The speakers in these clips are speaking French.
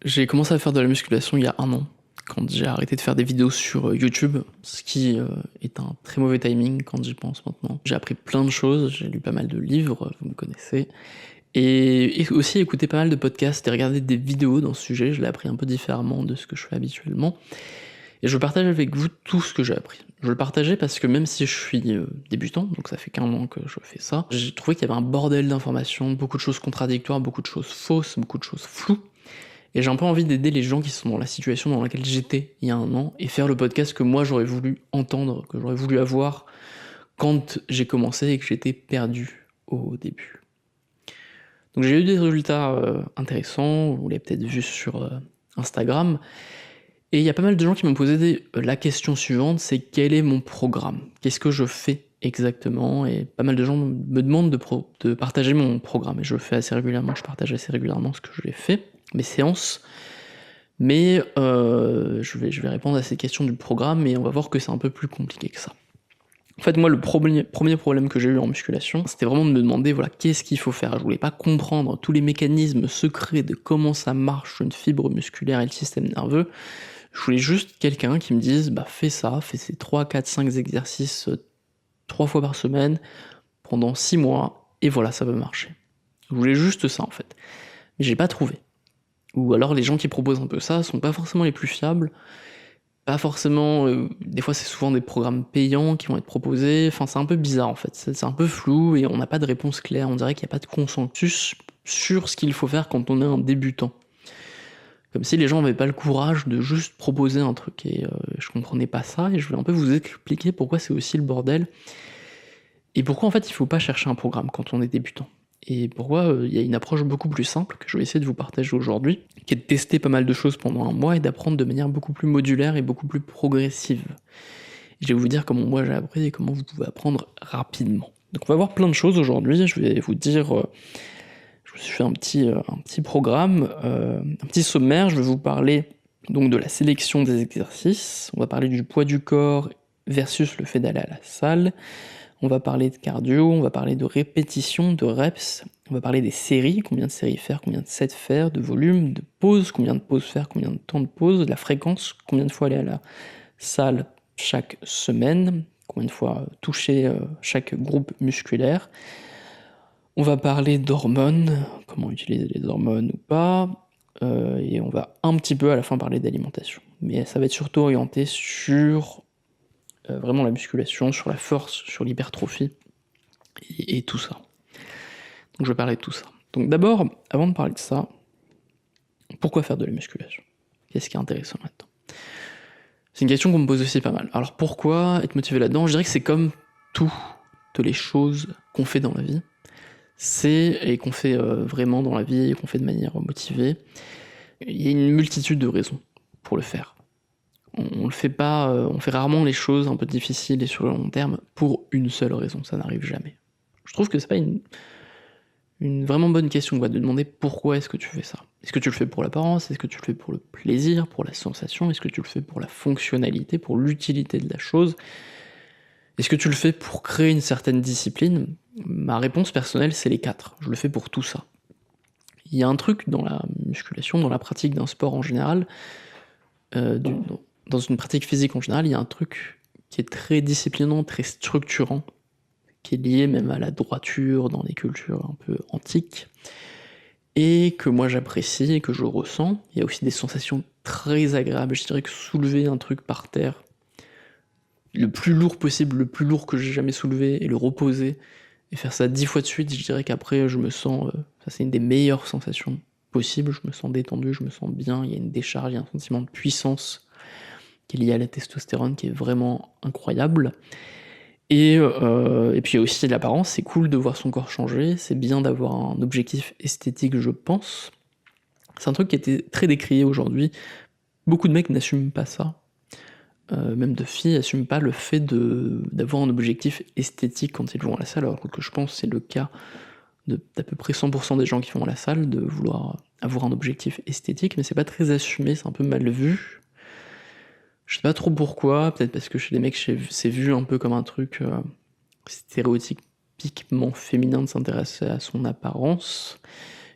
J'ai commencé à faire de la musculation il y a 1 an, quand j'ai arrêté de faire des vidéos sur YouTube, ce qui est un très mauvais timing quand j'y pense maintenant. J'ai appris plein de choses, j'ai lu pas mal de livres, vous me connaissez, et aussi écouté pas mal de podcasts et regardé des vidéos dans ce sujet, je l'ai appris un peu différemment de ce que je fais habituellement, et je partage avec vous tout ce que j'ai appris. Je le partageais parce que même si je suis débutant, donc ça fait qu'1 an que je fais ça, j'ai trouvé qu'il y avait un bordel d'informations, beaucoup de choses contradictoires, beaucoup de choses fausses, beaucoup de choses floues, et j'ai un peu envie d'aider les gens qui sont dans la situation dans laquelle j'étais il y a 1 an, et faire le podcast que moi j'aurais voulu entendre, que j'aurais voulu avoir quand j'ai commencé et que j'étais perdu au début. Donc j'ai eu des résultats intéressants, vous l'avez peut-être vu sur Instagram, et il y a pas mal de gens qui m'ont posé la question suivante, c'est quel est mon programme? Qu'est-ce que je fais exactement? Et pas mal de gens me demandent de partager mon programme, et je le fais assez régulièrement, je partage assez régulièrement ce que j'ai fait, mes séances, mais je vais répondre à ces questions du programme, et on va voir que c'est un peu plus compliqué que ça. En fait, moi, le premier problème que j'ai eu en musculation, c'était vraiment de me demander, voilà, qu'est-ce qu'il faut faire? Je voulais pas comprendre tous les mécanismes secrets de comment ça marche une fibre musculaire et le système nerveux. Je voulais juste quelqu'un qui me dise: «Bah, fais ça, fais ces 3, 4, 5 exercices, 3 fois par semaine pendant 6 mois et voilà, ça va marcher». Je voulais juste ça, en fait. Mais j'ai pas trouvé. Ou alors les gens qui proposent un peu ça sont pas forcément les plus fiables, pas forcément, des fois c'est souvent des programmes payants qui vont être proposés, enfin c'est un peu bizarre en fait, c'est un peu flou et on n'a pas de réponse claire, on dirait qu'il y a pas de consensus sur ce qu'il faut faire quand on est un débutant. Comme si les gens avaient pas le courage de juste proposer un truc, et je comprenais pas ça, et je voulais un peu vous expliquer pourquoi c'est aussi le bordel, et pourquoi en fait il faut pas chercher un programme quand on est débutant. Et pourquoi il y a une approche beaucoup plus simple que je vais essayer de vous partager aujourd'hui, qui est de tester pas mal de choses pendant 1 mois et d'apprendre de manière beaucoup plus modulaire et beaucoup plus progressive. Et je vais vous dire comment moi j'ai appris et comment vous pouvez apprendre rapidement. Donc on va voir plein de choses aujourd'hui, je vais vous dire, je me suis fait un petit programme, un petit sommaire, je vais vous parler donc de la sélection des exercices, on va parler du poids du corps versus le fait d'aller à la salle, on va parler de cardio, on va parler de répétition, de reps, on va parler des séries, combien de séries faire, combien de sets faire, de volume, de pauses, combien de pauses faire, combien de temps de pause, de la fréquence, combien de fois aller à la salle chaque semaine, combien de fois toucher chaque groupe musculaire. On va parler d'hormones, comment utiliser les hormones ou pas, et on va un petit peu à la fin parler d'alimentation. Mais ça va être surtout orienté sur vraiment la musculation, sur la force, sur l'hypertrophie, et tout ça. Donc je vais parler de tout ça. Donc d'abord, avant de parler de ça, pourquoi faire de la musculation? Qu'est-ce qui est intéressant là-dedans? C'est une question qu'on me pose aussi pas mal. Alors pourquoi être motivé là-dedans? Je dirais que c'est comme toutes les choses qu'on fait dans la vie, et qu'on fait vraiment dans la vie, et qu'on fait de manière motivée, il y a une multitude de raisons pour le faire. On le fait pas, on fait rarement les choses un peu difficiles et sur le long terme pour une seule raison, ça n'arrive jamais. Je trouve que c'est pas une vraiment bonne question, quoi, de demander pourquoi est-ce que tu fais ça? Est-ce que tu le fais pour l'apparence? Est-ce que tu le fais pour le plaisir, pour la sensation? Est-ce que tu le fais pour la fonctionnalité, pour l'utilité de la chose? Est-ce que tu le fais pour créer une certaine discipline? Ma réponse personnelle, c'est les 4. Je le fais pour tout ça. Il y a un truc dans la musculation, dans la pratique d'un sport en général, dans une pratique physique en général, il y a un truc qui est très disciplinant, très structurant, qui est lié même à la droiture dans les cultures un peu antiques, et que moi j'apprécie et que je ressens. Il y a aussi des sensations très agréables, je dirais que soulever un truc par terre, le plus lourd possible, le plus lourd que j'ai jamais soulevé, et le reposer, et faire ça 10 fois de suite, je dirais qu'après je me sens, ça c'est une des meilleures sensations possibles, je me sens détendu, je me sens bien, il y a une décharge, il y a un sentiment de puissance qui est lié à la testostérone qui est vraiment incroyable. Et puis il y a aussi l'apparence, c'est cool de voir son corps changer, c'est bien d'avoir un objectif esthétique, je pense. C'est un truc qui a été très décrié aujourd'hui. Beaucoup de mecs n'assument pas ça, même de filles n'assument pas le fait d'avoir un objectif esthétique quand ils vont à la salle, alors que je pense que c'est le cas d'à peu près 100 des gens qui vont à la salle, de vouloir avoir un objectif esthétique, mais c'est pas très assumé, c'est un peu mal vu. Je sais pas trop pourquoi, peut-être parce que chez les mecs c'est vu un peu comme un truc stéréotypiquement féminin de s'intéresser à son apparence,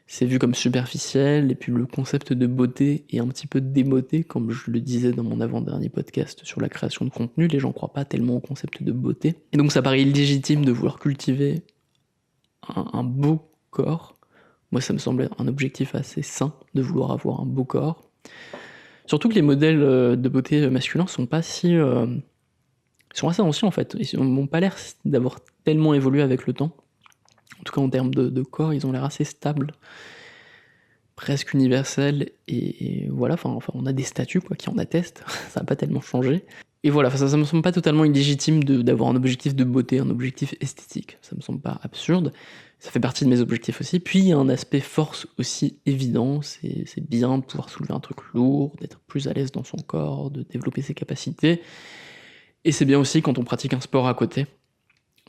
c'est vu comme superficiel, et puis le concept de beauté est un petit peu démodé, comme je le disais dans mon avant-dernier podcast sur la création de contenu, les gens croient pas tellement au concept de beauté. Et donc ça paraît illégitime de vouloir cultiver un beau corps. Moi ça me semble un objectif assez sain de vouloir avoir un beau corps. Surtout que les modèles de beauté masculins sont pas si... ils sont assez anciens en fait, ils n'ont pas l'air d'avoir tellement évolué avec le temps. En tout cas en termes de corps, ils ont l'air assez stables, presque universels, et voilà, enfin on a des statuts quoi, qui en attestent, ça n'a pas tellement changé. Et voilà, ça me semble pas totalement illégitime d'avoir un objectif de beauté, un objectif esthétique, ça me semble pas absurde, ça fait partie de mes objectifs aussi. Puis il y a un aspect force aussi évident, c'est bien de pouvoir soulever un truc lourd, d'être plus à l'aise dans son corps, de développer ses capacités, et c'est bien aussi quand on pratique un sport à côté.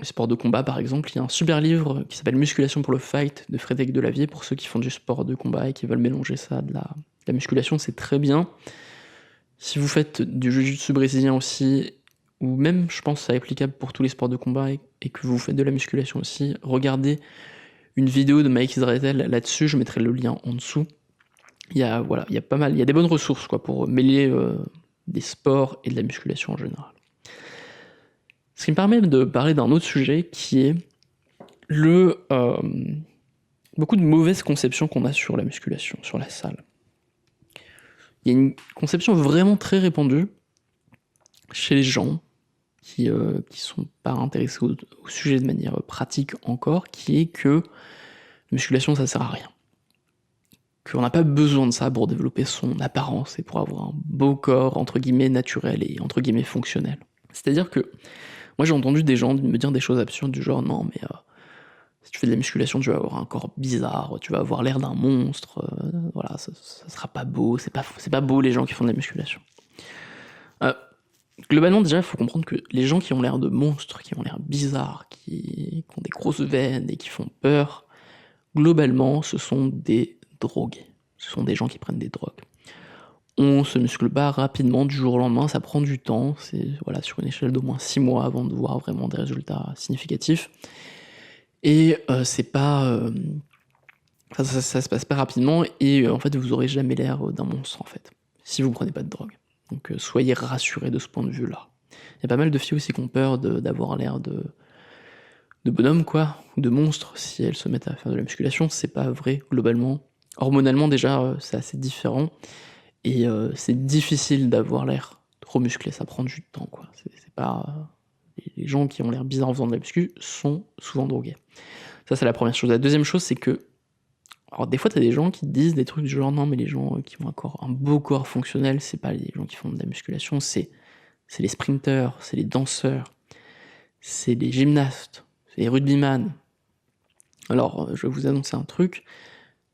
Le sport de combat par exemple, il y a un super livre qui s'appelle Musculation pour le fight de Frédéric Delavier, pour ceux qui font du sport de combat et qui veulent mélanger ça de la musculation, c'est très bien. Si vous faites du jiu-jitsu brésilien aussi, ou même je pense que c'est applicable pour tous les sports de combat et que vous faites de la musculation aussi, regardez une vidéo de Mike Israetel là-dessus, je mettrai le lien en dessous. Il y a pas mal, il y a des bonnes ressources quoi, pour mêler des sports et de la musculation en général. Ce qui me permet de parler d'un autre sujet qui est beaucoup de mauvaises conceptions qu'on a sur la musculation, sur la salle. Il y a une conception vraiment très répandue chez les gens qui sont pas intéressés au sujet de manière pratique encore, qui est que la musculation ça sert à rien. Qu'on n'a pas besoin de ça pour développer son apparence et pour avoir un beau corps entre guillemets naturel et entre guillemets fonctionnel. C'est-à-dire que moi j'ai entendu des gens me dire des choses absurdes du genre non mais si tu fais de la musculation tu vas avoir un corps bizarre, tu vas avoir l'air d'un monstre, voilà, ça sera pas beau, c'est pas beau les gens qui font de la musculation. Globalement déjà il faut comprendre que les gens qui ont l'air de monstres, qui ont l'air bizarres, qui ont des grosses veines et qui font peur, globalement ce sont des drogués, ce sont des gens qui prennent des drogues. On se muscle pas rapidement du jour au lendemain, ça prend du temps, c'est voilà, sur une échelle d'au moins 6 mois avant de voir vraiment des résultats significatifs. Et c'est pas... ça se passe pas rapidement, et en fait vous aurez jamais l'air d'un monstre en fait, si vous prenez pas de drogue. Donc soyez rassurés de ce point de vue-là. Il y a pas mal de filles aussi qui ont peur d'avoir l'air de bonhomme quoi, ou de monstre si elles se mettent à faire de la musculation, c'est pas vrai globalement. Hormonalement déjà c'est assez différent, et c'est difficile d'avoir l'air trop musclé, ça prend du temps quoi. C'est pas... Les gens qui ont l'air bizarres en faisant de la muscu sont souvent drogués. Ça c'est la première chose. La deuxième chose c'est que, alors des fois t'as des gens qui disent des trucs du genre non mais les gens qui ont un beau corps fonctionnel, c'est pas les gens qui font de la musculation, c'est les sprinteurs, c'est les danseurs, c'est les gymnastes, c'est les rugbyman. Alors je vais vous annoncer un truc,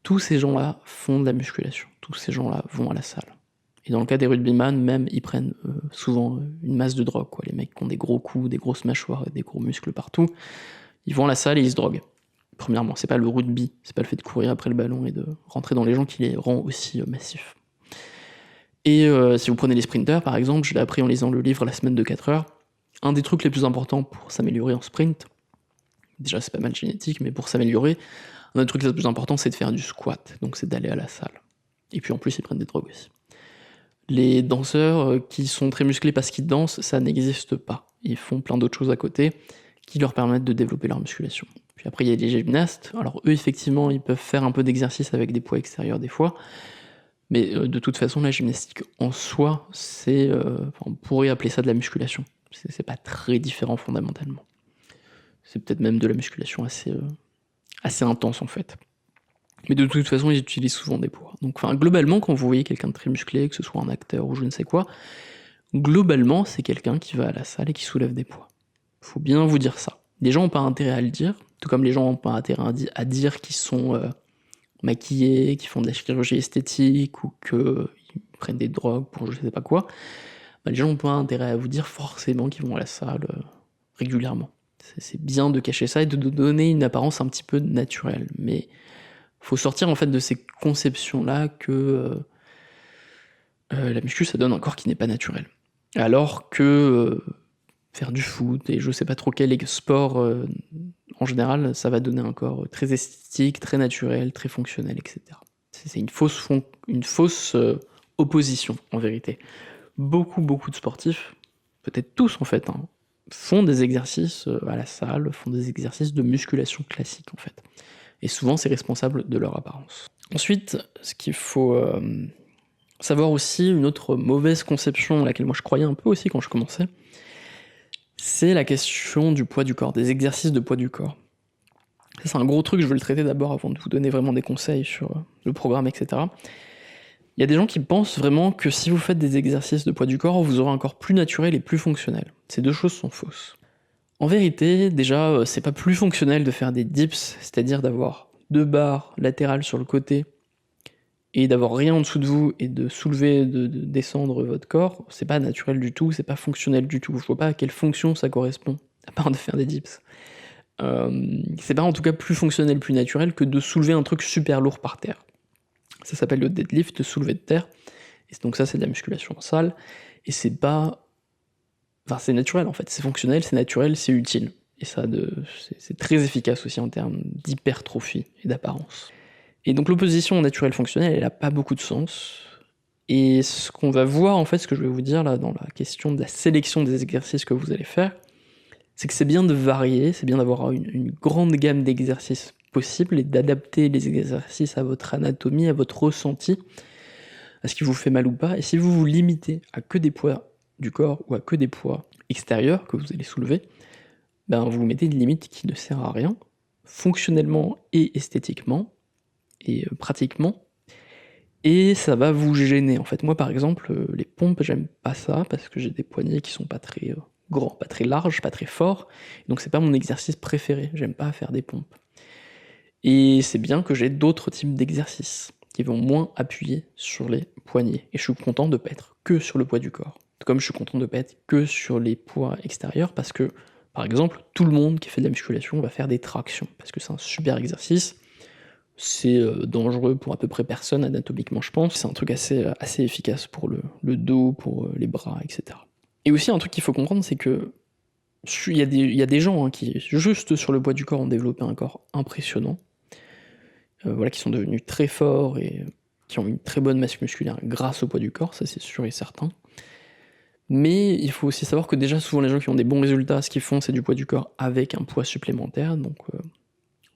tous ces gens-là font de la musculation, tous ces gens-là vont à la salle. Et dans le cas des rugbyman, même, ils prennent souvent une masse de drogue, quoi. Les mecs qui ont des gros coups, des grosses mâchoires et des gros muscles partout, ils vont à la salle et ils se droguent. Premièrement, c'est pas le rugby, c'est pas le fait de courir après le ballon et de rentrer dans les gens qui les rend aussi massifs. Et si vous prenez les sprinters, par exemple, je l'ai appris en lisant le livre La semaine de 4 heures, un des trucs les plus importants pour s'améliorer en sprint, déjà c'est pas mal génétique, mais pour s'améliorer, un autre truc le plus important c'est de faire du squat, donc c'est d'aller à la salle. Et puis en plus ils prennent des drogues aussi. Les danseurs qui sont très musclés parce qu'ils dansent, ça n'existe pas. Ils font plein d'autres choses à côté qui leur permettent de développer leur musculation. Puis après, il y a les gymnastes. Alors eux, effectivement, ils peuvent faire un peu d'exercice avec des poids extérieurs des fois. Mais de toute façon, la gymnastique en soi, on pourrait appeler ça de la musculation. C'est pas très différent fondamentalement. C'est peut-être même de la musculation assez intense en fait. Mais de toute façon, ils utilisent souvent des poids. Donc globalement, quand vous voyez quelqu'un de très musclé, que ce soit un acteur ou je ne sais quoi, globalement, c'est quelqu'un qui va à la salle et qui soulève des poids. Faut bien vous dire ça. Les gens n'ont pas intérêt à le dire, tout comme les gens n'ont pas intérêt à dire qu'ils sont maquillés, qu'ils font de la chirurgie esthétique ou qu'ils prennent des drogues pour je sais pas quoi. Les gens n'ont pas intérêt à vous dire forcément qu'ils vont à la salle régulièrement. C'est bien de cacher ça et de donner une apparence un petit peu naturelle, mais faut sortir en fait de ces conceptions-là que la muscu ça donne un corps qui n'est pas naturel. Alors que faire du foot et je sais pas trop quel sport en général, ça va donner un corps très esthétique, très naturel, très fonctionnel, etc. C'est une fausse opposition en vérité. Beaucoup de sportifs, peut-être tous en fait, hein, font des exercices à la salle, font des exercices de musculation classique en fait. Et souvent c'est responsable de leur apparence. Ensuite, ce qu'il faut savoir aussi, une autre mauvaise conception à laquelle moi je croyais un peu aussi quand je commençais, c'est la question du poids du corps, des exercices de poids du corps. Ça, c'est un gros truc, je veux le traiter d'abord avant de vous donner vraiment des conseils sur le programme, etc. Il y a des gens qui pensent vraiment que si vous faites des exercices de poids du corps, vous aurez un corps plus naturel et plus fonctionnel. Ces deux choses sont fausses. En vérité, déjà, c'est pas plus fonctionnel de faire des dips, c'est-à-dire d'avoir 2 barres latérales sur le côté et d'avoir rien en dessous de vous et de soulever, de descendre votre corps. C'est pas naturel du tout, c'est pas fonctionnel du tout. Je vois pas à quelle fonction ça correspond, à part de faire des dips. C'est pas en tout cas plus fonctionnel, plus naturel que de soulever un truc super lourd par terre. Ça s'appelle le deadlift, le soulevé de terre. Et donc ça, c'est de la musculation en salle. Et c'est pas... Enfin, c'est naturel en fait, c'est fonctionnel, c'est naturel, c'est utile. Et ça, c'est très efficace aussi en termes d'hypertrophie et d'apparence. Et donc l'opposition naturelle-fonctionnelle, elle a pas beaucoup de sens. Et ce qu'on va voir, en fait, ce que je vais vous dire là dans la question de la sélection des exercices que vous allez faire, c'est que c'est bien de varier, c'est bien d'avoir une grande gamme d'exercices possibles et d'adapter les exercices à votre anatomie, à votre ressenti, à ce qui vous fait mal ou pas. Et si vous vous limitez à que des poids du corps ou à que des poids extérieurs que vous allez soulever, ben vous mettez une limite qui ne sert à rien, fonctionnellement et esthétiquement, et pratiquement, et ça va vous gêner en fait. Moi par exemple, les pompes, j'aime pas ça, parce que j'ai des poignets qui sont pas très grands, pas très larges, pas très forts, donc c'est pas mon exercice préféré, j'aime pas faire des pompes. Et c'est bien que j'ai d'autres types d'exercices, qui vont moins appuyer sur les poignets, et je suis content de pas être que sur le poids du corps. Comme je suis content de pas être que sur les poids extérieurs, parce que, par exemple, tout le monde qui fait de la musculation va faire des tractions, parce que c'est un super exercice, c'est dangereux pour à peu près personne anatomiquement je pense, c'est un truc assez efficace pour le dos, pour les bras, etc. Et aussi un truc qu'il faut comprendre, c'est que il y a des gens hein, qui, juste sur le poids du corps, ont développé un corps impressionnant, voilà, qui sont devenus très forts et qui ont une très bonne masse musculaire grâce au poids du corps, ça c'est sûr et certain. Mais il faut aussi savoir que déjà souvent les gens qui ont des bons résultats, ce qu'ils font c'est du poids du corps avec un poids supplémentaire, donc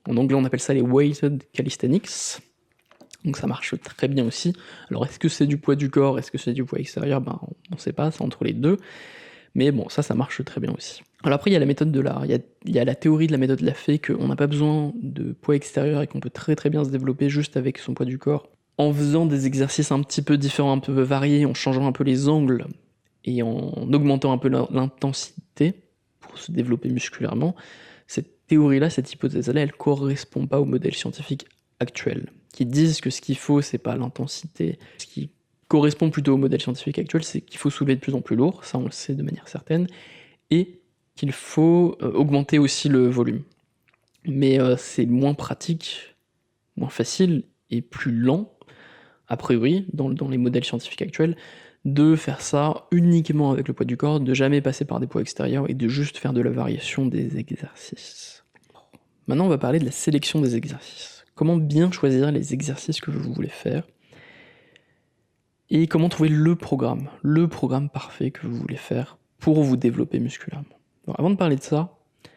en anglais on appelle ça les weighted calisthenics, donc ça marche très bien aussi. Alors est-ce que c'est du poids du corps, est-ce que c'est du poids extérieur, ben on sait pas, c'est entre les deux, mais bon ça marche très bien aussi. Alors après il y a la méthode de l'art, il y a la théorie de la méthode de la fée, qu'on n'a pas besoin de poids extérieur et qu'on peut très bien se développer juste avec son poids du corps, en faisant des exercices un petit peu différents, un peu variés, en changeant un peu les angles, et en augmentant un peu l'intensité pour se développer musculairement. Cette théorie-là, cette hypothèse-là, elle correspond pas au modèle scientifique actuel, qui disent que ce qu'il faut, c'est pas l'intensité. Ce qui correspond plutôt au modèle scientifique actuel, c'est qu'il faut soulever de plus en plus lourd, ça on le sait de manière certaine, et qu'il faut augmenter aussi le volume. Mais c'est moins pratique, moins facile et plus lent, a priori, dans les modèles scientifiques actuels, de faire ça uniquement avec le poids du corps, de jamais passer par des poids extérieurs et de juste faire de la variation des exercices. Maintenant on va parler de la sélection des exercices. Comment bien choisir les exercices que vous voulez faire et comment trouver le programme parfait que vous voulez faire pour vous développer musculairement. Alors, avant de parler de ça, il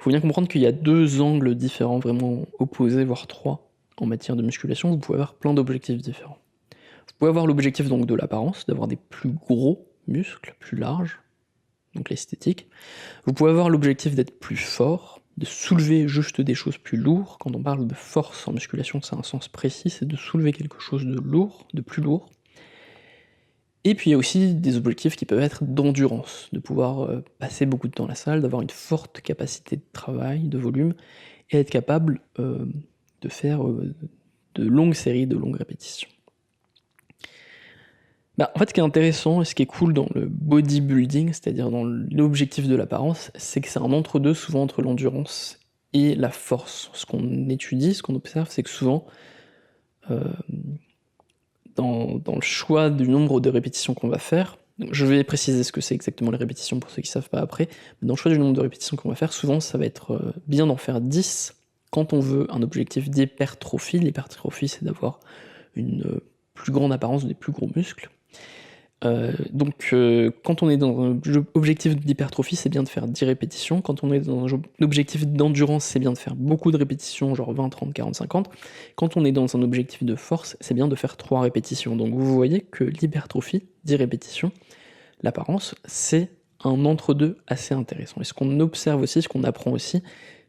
faut bien comprendre qu'il y a 2 angles différents, vraiment opposés, voire 3, en matière de musculation. Vous pouvez avoir plein d'objectifs différents. Vous pouvez avoir l'objectif donc de l'apparence, d'avoir des plus gros muscles, plus larges, donc l'esthétique. Vous pouvez avoir l'objectif d'être plus fort, de soulever juste des choses plus lourdes. Quand on parle de force en musculation, c'est un sens précis, c'est de soulever quelque chose de lourd, de plus lourd. Et puis il y a aussi des objectifs qui peuvent être d'endurance, de pouvoir passer beaucoup de temps à la salle, d'avoir une forte capacité de travail, de volume, et être capable de faire de longues séries, de longues répétitions. Bah, en fait, ce qui est intéressant et ce qui est cool dans le bodybuilding, c'est-à-dire dans l'objectif de l'apparence, c'est que c'est un entre-deux, souvent entre l'endurance et la force. Ce qu'on étudie, ce qu'on observe, c'est que souvent, dans le choix du nombre de répétitions qu'on va faire, Donc, je vais préciser ce que c'est exactement les répétitions pour ceux qui ne savent pas après. Mais dans le choix du nombre de répétitions qu'on va faire, souvent ça va être bien d'en faire 10 quand on veut un objectif d'hypertrophie. L'hypertrophie, c'est d'avoir une plus grande apparence, des plus gros muscles. Donc quand on est dans un objectif d'hypertrophie, c'est bien de faire 10 répétitions. Quand on est dans un objectif d'endurance, c'est bien de faire beaucoup de répétitions, genre 20, 30, 40, 50. Quand on est dans un objectif de force, c'est bien de faire 3 répétitions. Donc vous voyez que l'hypertrophie, 10 répétitions, l'apparence, c'est un entre-deux assez intéressant. Et ce qu'on observe aussi, ce qu'on apprend aussi,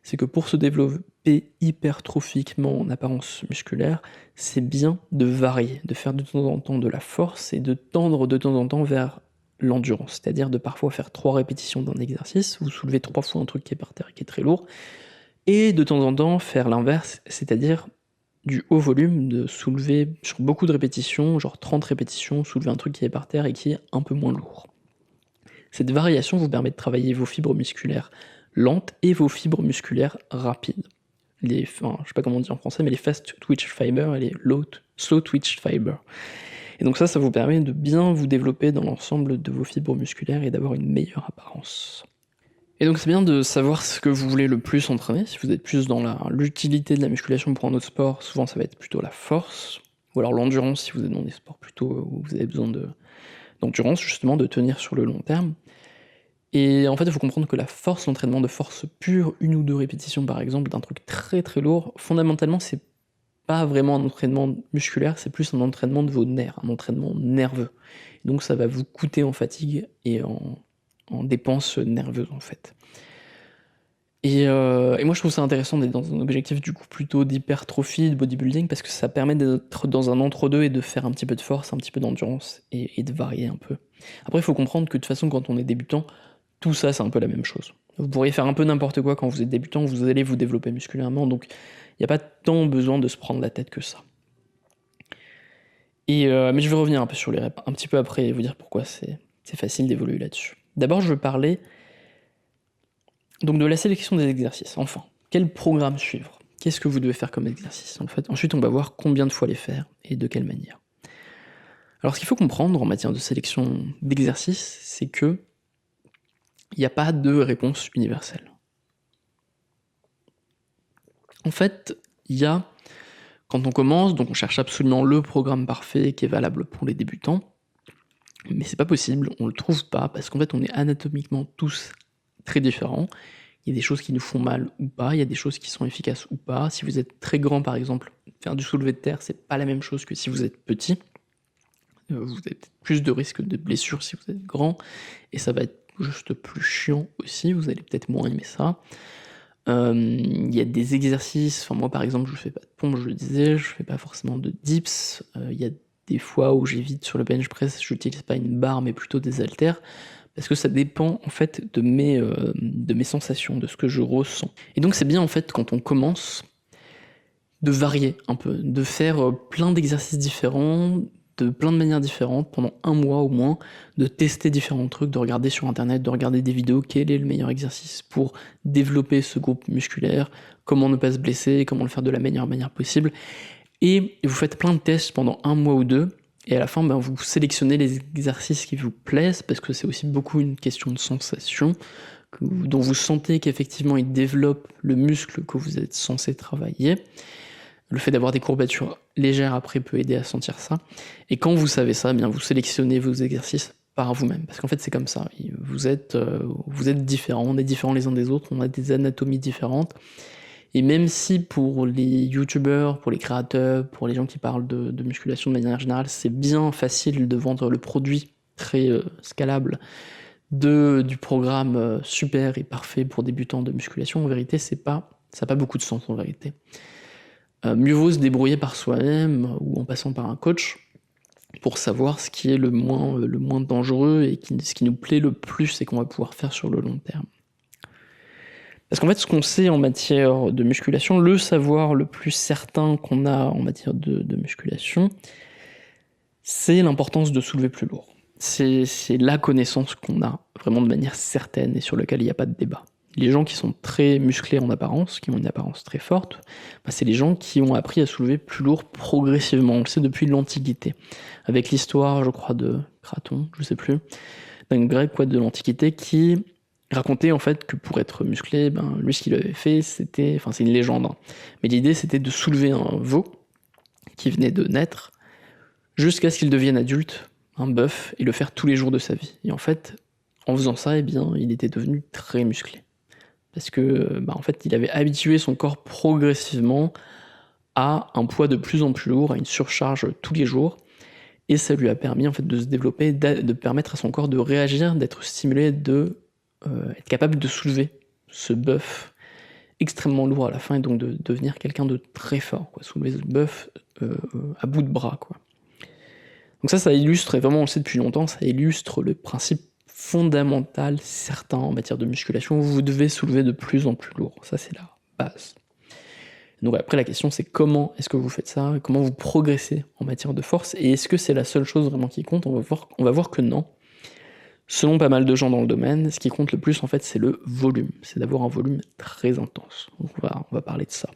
c'est que pour se développer hypertrophiquement en apparence musculaire, c'est bien de varier, de faire de temps en temps de la force et de tendre de temps en temps vers l'endurance. C'est-à-dire de parfois faire 3 répétitions d'un exercice, vous soulevez 3 fois un truc qui est par terre et qui est très lourd, et de temps en temps faire l'inverse, c'est-à-dire du haut volume, de soulever sur beaucoup de répétitions, genre 30 répétitions, soulever un truc qui est par terre et qui est un peu moins lourd. Cette variation vous permet de travailler vos fibres musculaires lentes et vos fibres musculaires rapides. Je sais pas comment on dit en français, mais les fast twitch fibers et les slow twitch fibers. Et donc ça vous permet de bien vous développer dans l'ensemble de vos fibres musculaires et d'avoir une meilleure apparence. Et donc c'est bien de savoir ce que vous voulez le plus entraîner. Si vous êtes plus dans l'utilité de la musculation pour un autre sport, souvent ça va être plutôt la force, ou alors l'endurance si vous êtes dans des sports plutôt où vous avez besoin d'endurance, justement, de tenir sur le long terme. Et en fait, il faut comprendre que la force, l'entraînement de force pure, 1 ou 2 répétitions par exemple, d'un truc très très lourd, fondamentalement, c'est pas vraiment un entraînement musculaire, c'est plus un entraînement de vos nerfs, un entraînement nerveux. Et donc ça va vous coûter en fatigue et en dépenses nerveuses en fait. Et moi je trouve ça intéressant d'être dans un objectif du coup plutôt d'hypertrophie, de bodybuilding, parce que ça permet d'être dans un entre-deux et de faire un petit peu de force, un petit peu d'endurance et de varier un peu. Après il faut comprendre que de toute façon quand on est débutant, tout ça c'est un peu la même chose. Vous pourriez faire un peu n'importe quoi quand vous êtes débutant, vous allez vous développer musculairement, donc il n'y a pas tant besoin de se prendre la tête que ça. Mais je vais revenir un peu sur les reps un petit peu après et vous dire pourquoi c'est facile d'évoluer là-dessus. D'abord je veux parler donc de la sélection des exercices. Enfin, quel programme suivre? Qu'est-ce que vous devez faire comme exercice en fait? Ensuite on va voir combien de fois les faire et de quelle manière. Alors ce qu'il faut comprendre en matière de sélection d'exercices, c'est que il n'y a pas de réponse universelle. En fait, il y a, quand on commence, donc on cherche absolument le programme parfait qui est valable pour les débutants, mais c'est pas possible, on le trouve pas, parce qu'en fait on est anatomiquement tous très différents. Il y a des choses qui nous font mal ou pas, il y a des choses qui sont efficaces ou pas. Si vous êtes très grand par exemple, faire du soulevé de terre, c'est pas la même chose que si vous êtes petit. Vous avez peut-être plus de risques de blessures si vous êtes grand, et ça va être juste plus chiant aussi, vous allez peut-être moins aimer ça. Il y a des exercices, enfin moi par exemple je fais pas de pompe, je le disais, je fais pas forcément de dips, il y a des fois où j'évite sur le bench press, j'utilise pas une barre mais plutôt des haltères, parce que ça dépend en fait de mes sensations, de ce que je ressens. Et donc c'est bien en fait quand on commence de varier un peu, de faire plein d'exercices différents, de plein de manières différentes, pendant 1 mois au moins, de tester différents trucs, de regarder sur internet, de regarder des vidéos, quel est le meilleur exercice pour développer ce groupe musculaire, comment ne pas se blesser, comment le faire de la meilleure manière possible. Et vous faites plein de tests pendant 1 mois ou 2, et à la fin, vous sélectionnez les exercices qui vous plaisent, parce que c'est aussi beaucoup une question de sensation, dont vous sentez qu'effectivement il développe le muscle que vous êtes censé travailler. Le fait d'avoir des courbatures légères après peut aider à sentir ça. Et quand vous savez ça, vous sélectionnez vos exercices par vous-même. Parce qu'en fait, c'est comme ça. Vous êtes différents, on est différents les uns des autres, on a des anatomies différentes. Et même si pour les youtubeurs, pour les créateurs, pour les gens qui parlent de musculation de manière générale, c'est bien facile de vendre le produit très scalable du programme super et parfait pour débutants de musculation, en vérité, ça n'a pas beaucoup de sens en vérité. Mieux vaut se débrouiller par soi-même ou en passant par un coach pour savoir ce qui est le moins dangereux et ce qui nous plaît le plus et qu'on va pouvoir faire sur le long terme. Parce qu'en fait, ce qu'on sait en matière de musculation, le savoir le plus certain qu'on a en matière de musculation, c'est l'importance de soulever plus lourd. C'est la connaissance qu'on a vraiment de manière certaine et sur laquelle il n'y a pas de débat. Les gens qui sont très musclés en apparence, qui ont une apparence très forte, c'est les gens qui ont appris à soulever plus lourd progressivement. On le sait depuis l'Antiquité. Avec l'histoire, je crois, de Craton, je sais plus, d'un grec de l'Antiquité qui racontait en fait que pour être musclé, lui ce qu'il avait fait, c'était, c'est une légende, mais l'idée c'était de soulever un veau qui venait de naître jusqu'à ce qu'il devienne adulte, un bœuf, et le faire tous les jours de sa vie. Et en fait, en faisant ça, il était devenu très musclé. Parce que, en fait, il avait habitué son corps progressivement à un poids de plus en plus lourd, à une surcharge tous les jours, et ça lui a permis en fait de se développer, de permettre à son corps de réagir, d'être stimulé, être capable de soulever ce bœuf extrêmement lourd à la fin, et donc de devenir quelqu'un de très fort, soulever ce bœuf à bout de bras, quoi. Donc ça illustre, et vraiment on le sait depuis longtemps, ça illustre le principe fondamental, certain en matière de musculation, vous devez soulever de plus en plus lourd, ça c'est la base. Donc après la question c'est comment est-ce que vous faites ça, comment vous progressez en matière de force, et est-ce que c'est la seule chose vraiment qui compte? On va voir que non. Selon pas mal de gens dans le domaine, ce qui compte le plus en fait c'est le volume, c'est d'avoir un volume très intense. Donc on va parler de ça.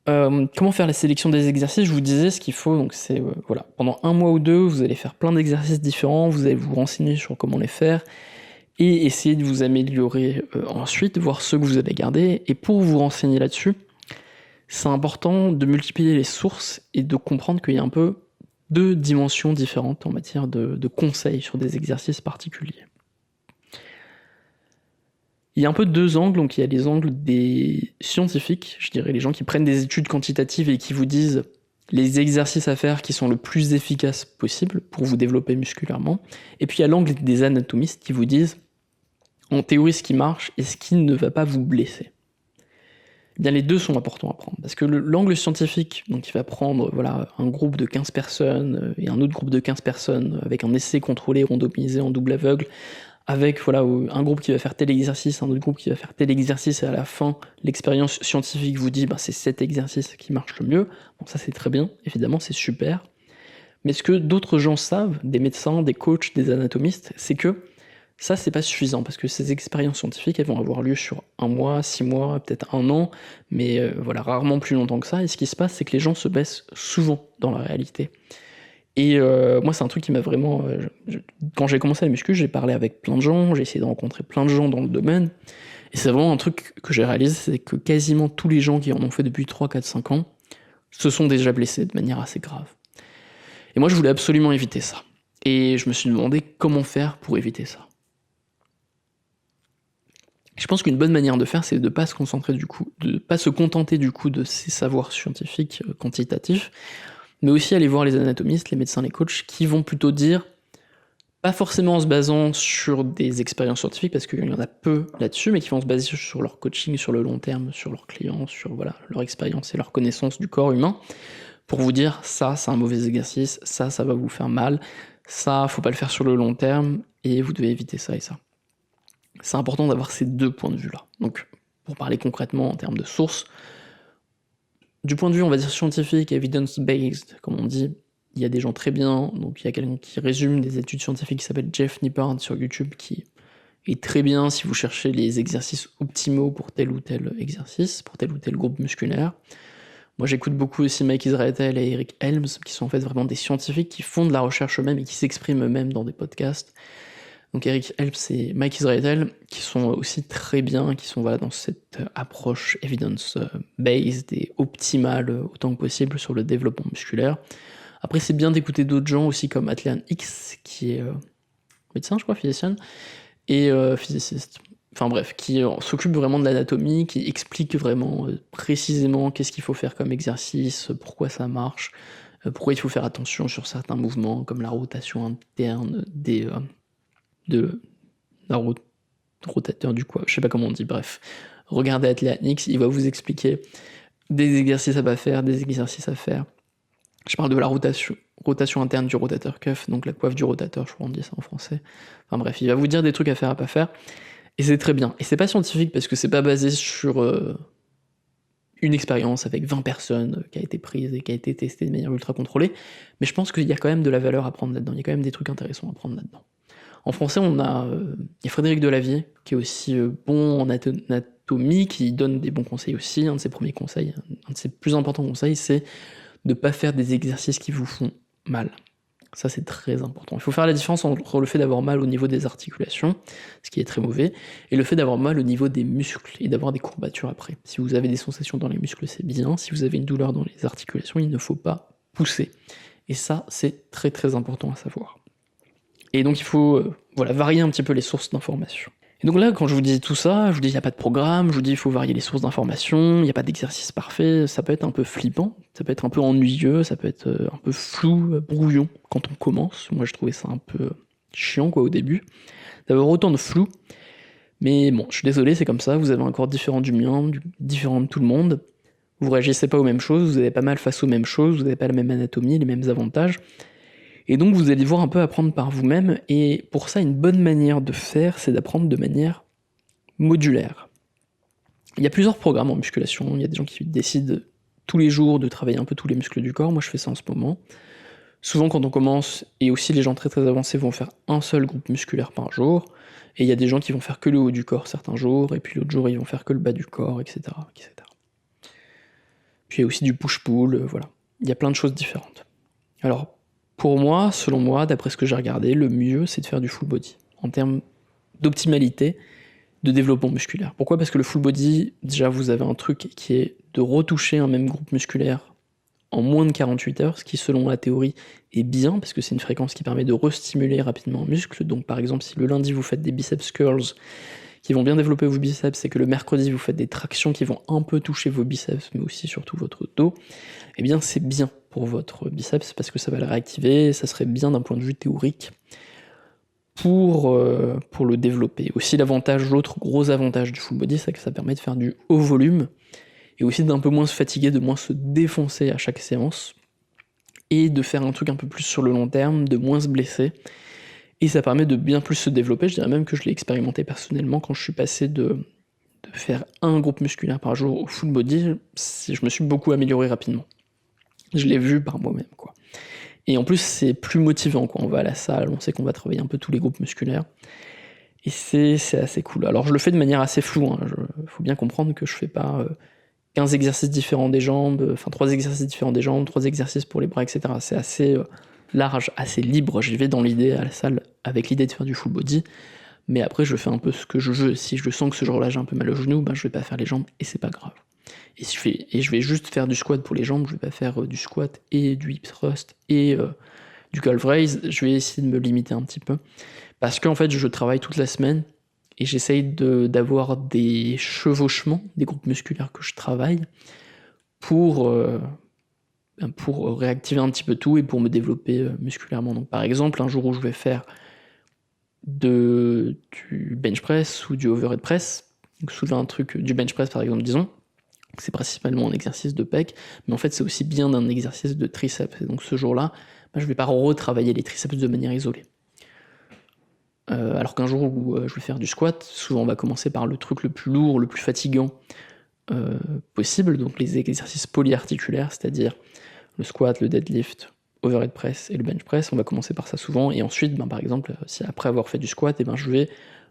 Comment faire la sélection des exercices? Je vous disais ce qu'il faut, donc c'est pendant 1 mois ou 2, vous allez faire plein d'exercices différents, vous allez vous renseigner sur comment les faire, et essayer de vous améliorer ensuite, voir ceux que vous allez garder, et pour vous renseigner là-dessus, c'est important de multiplier les sources et de comprendre qu'il y a un peu 2 dimensions différentes en matière de conseils sur des exercices particuliers. Il y a un peu 2 angles, donc il y a les angles des scientifiques, je dirais les gens qui prennent des études quantitatives et qui vous disent les exercices à faire qui sont le plus efficaces possible pour vous développer musculairement, et puis il y a l'angle des anatomistes qui vous disent en théorie ce qui marche et ce qui ne va pas vous blesser. Eh bien, les 2 sont importants à prendre, parce que l'angle scientifique, donc il va prendre un groupe de 15 personnes et un autre groupe de 15 personnes avec un essai contrôlé, randomisé en double aveugle, avec un groupe qui va faire tel exercice, un autre groupe qui va faire tel exercice, et à la fin, l'expérience scientifique vous dit c'est cet exercice qui marche le mieux. Bon, ça c'est très bien, évidemment, c'est super. Mais ce que d'autres gens savent, des médecins, des coachs, des anatomistes, c'est que ça, c'est pas suffisant, parce que ces expériences scientifiques, elles vont avoir lieu sur 1 mois, 6 mois, peut-être 1 an, mais rarement plus longtemps que ça, et ce qui se passe, c'est que les gens se baissent souvent dans la réalité. Et moi, c'est un truc qui m'a vraiment... quand j'ai commencé la muscu, j'ai parlé avec plein de gens, j'ai essayé de rencontrer plein de gens dans le domaine, et c'est vraiment un truc que j'ai réalisé, c'est que quasiment tous les gens qui en ont fait depuis 3, 4, 5 ans se sont déjà blessés de manière assez grave. Et moi, je voulais absolument éviter ça. Et je me suis demandé comment faire pour éviter ça. Je pense qu'une bonne manière de faire, c'est de pas se concentrer de pas se contenter de ces savoirs scientifiques quantitatifs, mais aussi aller voir les anatomistes, les médecins, les coachs, qui vont plutôt dire, pas forcément en se basant sur des expériences scientifiques, parce qu'il y en a peu là-dessus, mais qui vont se baser sur leur coaching, sur le long terme, sur leurs clients, sur leur expérience et leur connaissance du corps humain, pour vous dire, ça c'est un mauvais exercice, ça va vous faire mal, ça faut pas le faire sur le long terme, et vous devez éviter ça et ça. C'est important d'avoir ces 2 points de vue-là. Donc, pour parler concrètement en termes de sources, du point de vue, on va dire scientifique, evidence-based, comme on dit, il y a des gens très bien, donc il y a quelqu'un qui résume des études scientifiques qui s'appelle Jeff Nippard sur YouTube, qui est très bien si vous cherchez les exercices optimaux pour tel ou tel exercice, pour tel ou tel groupe musculaire. Moi j'écoute beaucoup aussi Mike Israetel et Eric Helms, qui sont en fait vraiment des scientifiques qui font de la recherche eux-mêmes et qui s'expriment eux-mêmes dans des podcasts. Donc Eric Helms et Mike Israetel, qui sont aussi très bien, qui sont dans cette approche evidence-based et optimale autant que possible sur le développement musculaire. Après, c'est bien d'écouter d'autres gens aussi comme Atlian X, qui est médecin, je crois, physicien, et physiciste. Enfin bref, qui s'occupe vraiment de l'anatomie, qui explique vraiment précisément qu'est-ce qu'il faut faire comme exercice, pourquoi ça marche, pourquoi il faut faire attention sur certains mouvements, comme la rotation interne de la rotateur du quoi, je sais pas comment on dit, bref. Regardez Atlian X, il va vous expliquer des exercices à pas faire, des exercices à faire. Je parle de la rotation interne du rotateur cuff, donc la coiffe du rotateur, je crois qu'on dit ça en français. Enfin bref, il va vous dire des trucs à faire, à pas faire, et c'est très bien. Et c'est pas scientifique parce que c'est pas basé sur une expérience avec 20 personnes qui a été prise et qui a été testée de manière ultra contrôlée, mais je pense qu'il y a quand même de la valeur à prendre là-dedans, il y a quand même des trucs intéressants à prendre là-dedans. En français, il y a Frédéric Delavier, qui est aussi bon en anatomie, qui donne des bons conseils aussi. Un de ses premiers conseils, un de ses plus importants conseils, c'est de ne pas faire des exercices qui vous font mal. Ça, c'est très important. Il faut faire la différence entre le fait d'avoir mal au niveau des articulations, ce qui est très mauvais, et le fait d'avoir mal au niveau des muscles et d'avoir des courbatures après. Si vous avez des sensations dans les muscles, c'est bien. Si vous avez une douleur dans les articulations, il ne faut pas pousser. Et ça, c'est très très important à savoir. Et donc il faut varier un petit peu les sources d'informations. Et donc là, quand je vous dis tout ça, je vous dis il n'y a pas de programme, je vous dis il faut varier les sources d'informations, il n'y a pas d'exercice parfait, ça peut être un peu flippant, ça peut être un peu ennuyeux, ça peut être un peu flou, brouillon quand on commence. Moi je trouvais ça un peu chiant au début, d'avoir autant de flou. Mais bon, je suis désolé, c'est comme ça, vous avez un corps différent du mien, différent de tout le monde, vous réagissez pas aux mêmes choses, vous avez pas mal face aux mêmes choses, vous n'avez pas la même anatomie, les mêmes avantages. Et donc vous allez devoir un peu apprendre par vous-même, et pour ça, une bonne manière de faire, c'est d'apprendre de manière modulaire. Il y a plusieurs programmes en musculation, il y a des gens qui décident tous les jours de travailler un peu tous les muscles du corps, moi je fais ça en ce moment. Souvent quand on commence, et aussi les gens très très avancés vont faire un seul groupe musculaire par jour, et il y a des gens qui vont faire que le haut du corps certains jours, et puis l'autre jour ils vont faire que le bas du corps, etc. etc. Puis il y a aussi du push-pull, voilà. Il y a plein de choses différentes. Alors, pour moi, selon moi, d'après ce que j'ai regardé, le mieux c'est de faire du full body, en termes d'optimalité, de développement musculaire. Pourquoi ? Parce que le full body, déjà vous avez un truc qui est de retoucher un même groupe musculaire en moins de 48 heures, ce qui selon la théorie est bien, parce que c'est une fréquence qui permet de restimuler rapidement un muscle. Donc par exemple, si le lundi vous faites des biceps curls qui vont bien développer vos biceps, et que le mercredi vous faites des tractions qui vont un peu toucher vos biceps, mais aussi surtout votre dos, eh bien c'est bien pour votre biceps, parce que ça va le réactiver, ça serait bien d'un point de vue théorique pour le développer. Aussi l'autre gros avantage du full body, c'est que ça permet de faire du haut volume, et aussi d'un peu moins se fatiguer, de moins se défoncer à chaque séance, et de faire un truc un peu plus sur le long terme, de moins se blesser, et ça permet de bien plus se développer. Je dirais même que je l'ai expérimenté personnellement quand je suis passé de faire un groupe musculaire par jour au full body, je me suis beaucoup amélioré rapidement. Je l'ai vu par moi-même, quoi. Et en plus, c'est plus motivant, quoi. On va à la salle, on sait qu'on va travailler un peu tous les groupes musculaires, et c'est assez cool. Alors je le fais de manière assez floue, hein. Faut bien comprendre que je fais pas 15 exercices différents des jambes, enfin 3 exercices différents des jambes, 3 exercices pour les bras, etc. C'est assez large, assez libre. J'y vais dans l'idée à la salle avec l'idée de faire du full body, mais après je fais un peu ce que je veux. Si je sens que ce jour-là j'ai un peu mal au genou, je vais pas faire les jambes et c'est pas grave. Et je vais juste faire du squat pour les jambes, je vais pas faire du squat et du hip thrust et du calf raise. Je vais essayer de me limiter un petit peu, parce qu'en fait je travaille toute la semaine et j'essaye d'avoir des chevauchements des groupes musculaires que je travaille pour réactiver un petit peu tout et pour me développer musculairement. Donc par exemple, un jour où je vais faire du bench press ou du overhead press, donc soulever un truc du bench press par exemple, disons, c'est principalement un exercice de pec, mais en fait c'est aussi bien d'un exercice de triceps. Et donc ce jour-là, je vais pas retravailler les triceps de manière isolée. Alors qu'un jour où je vais faire du squat, souvent on va commencer par le truc le plus lourd, le plus fatigant possible, donc les exercices polyarticulaires, c'est-à-dire le squat, le deadlift, overhead press et le bench press. On va commencer par ça souvent, et ensuite, par exemple, si après avoir fait du squat, je vais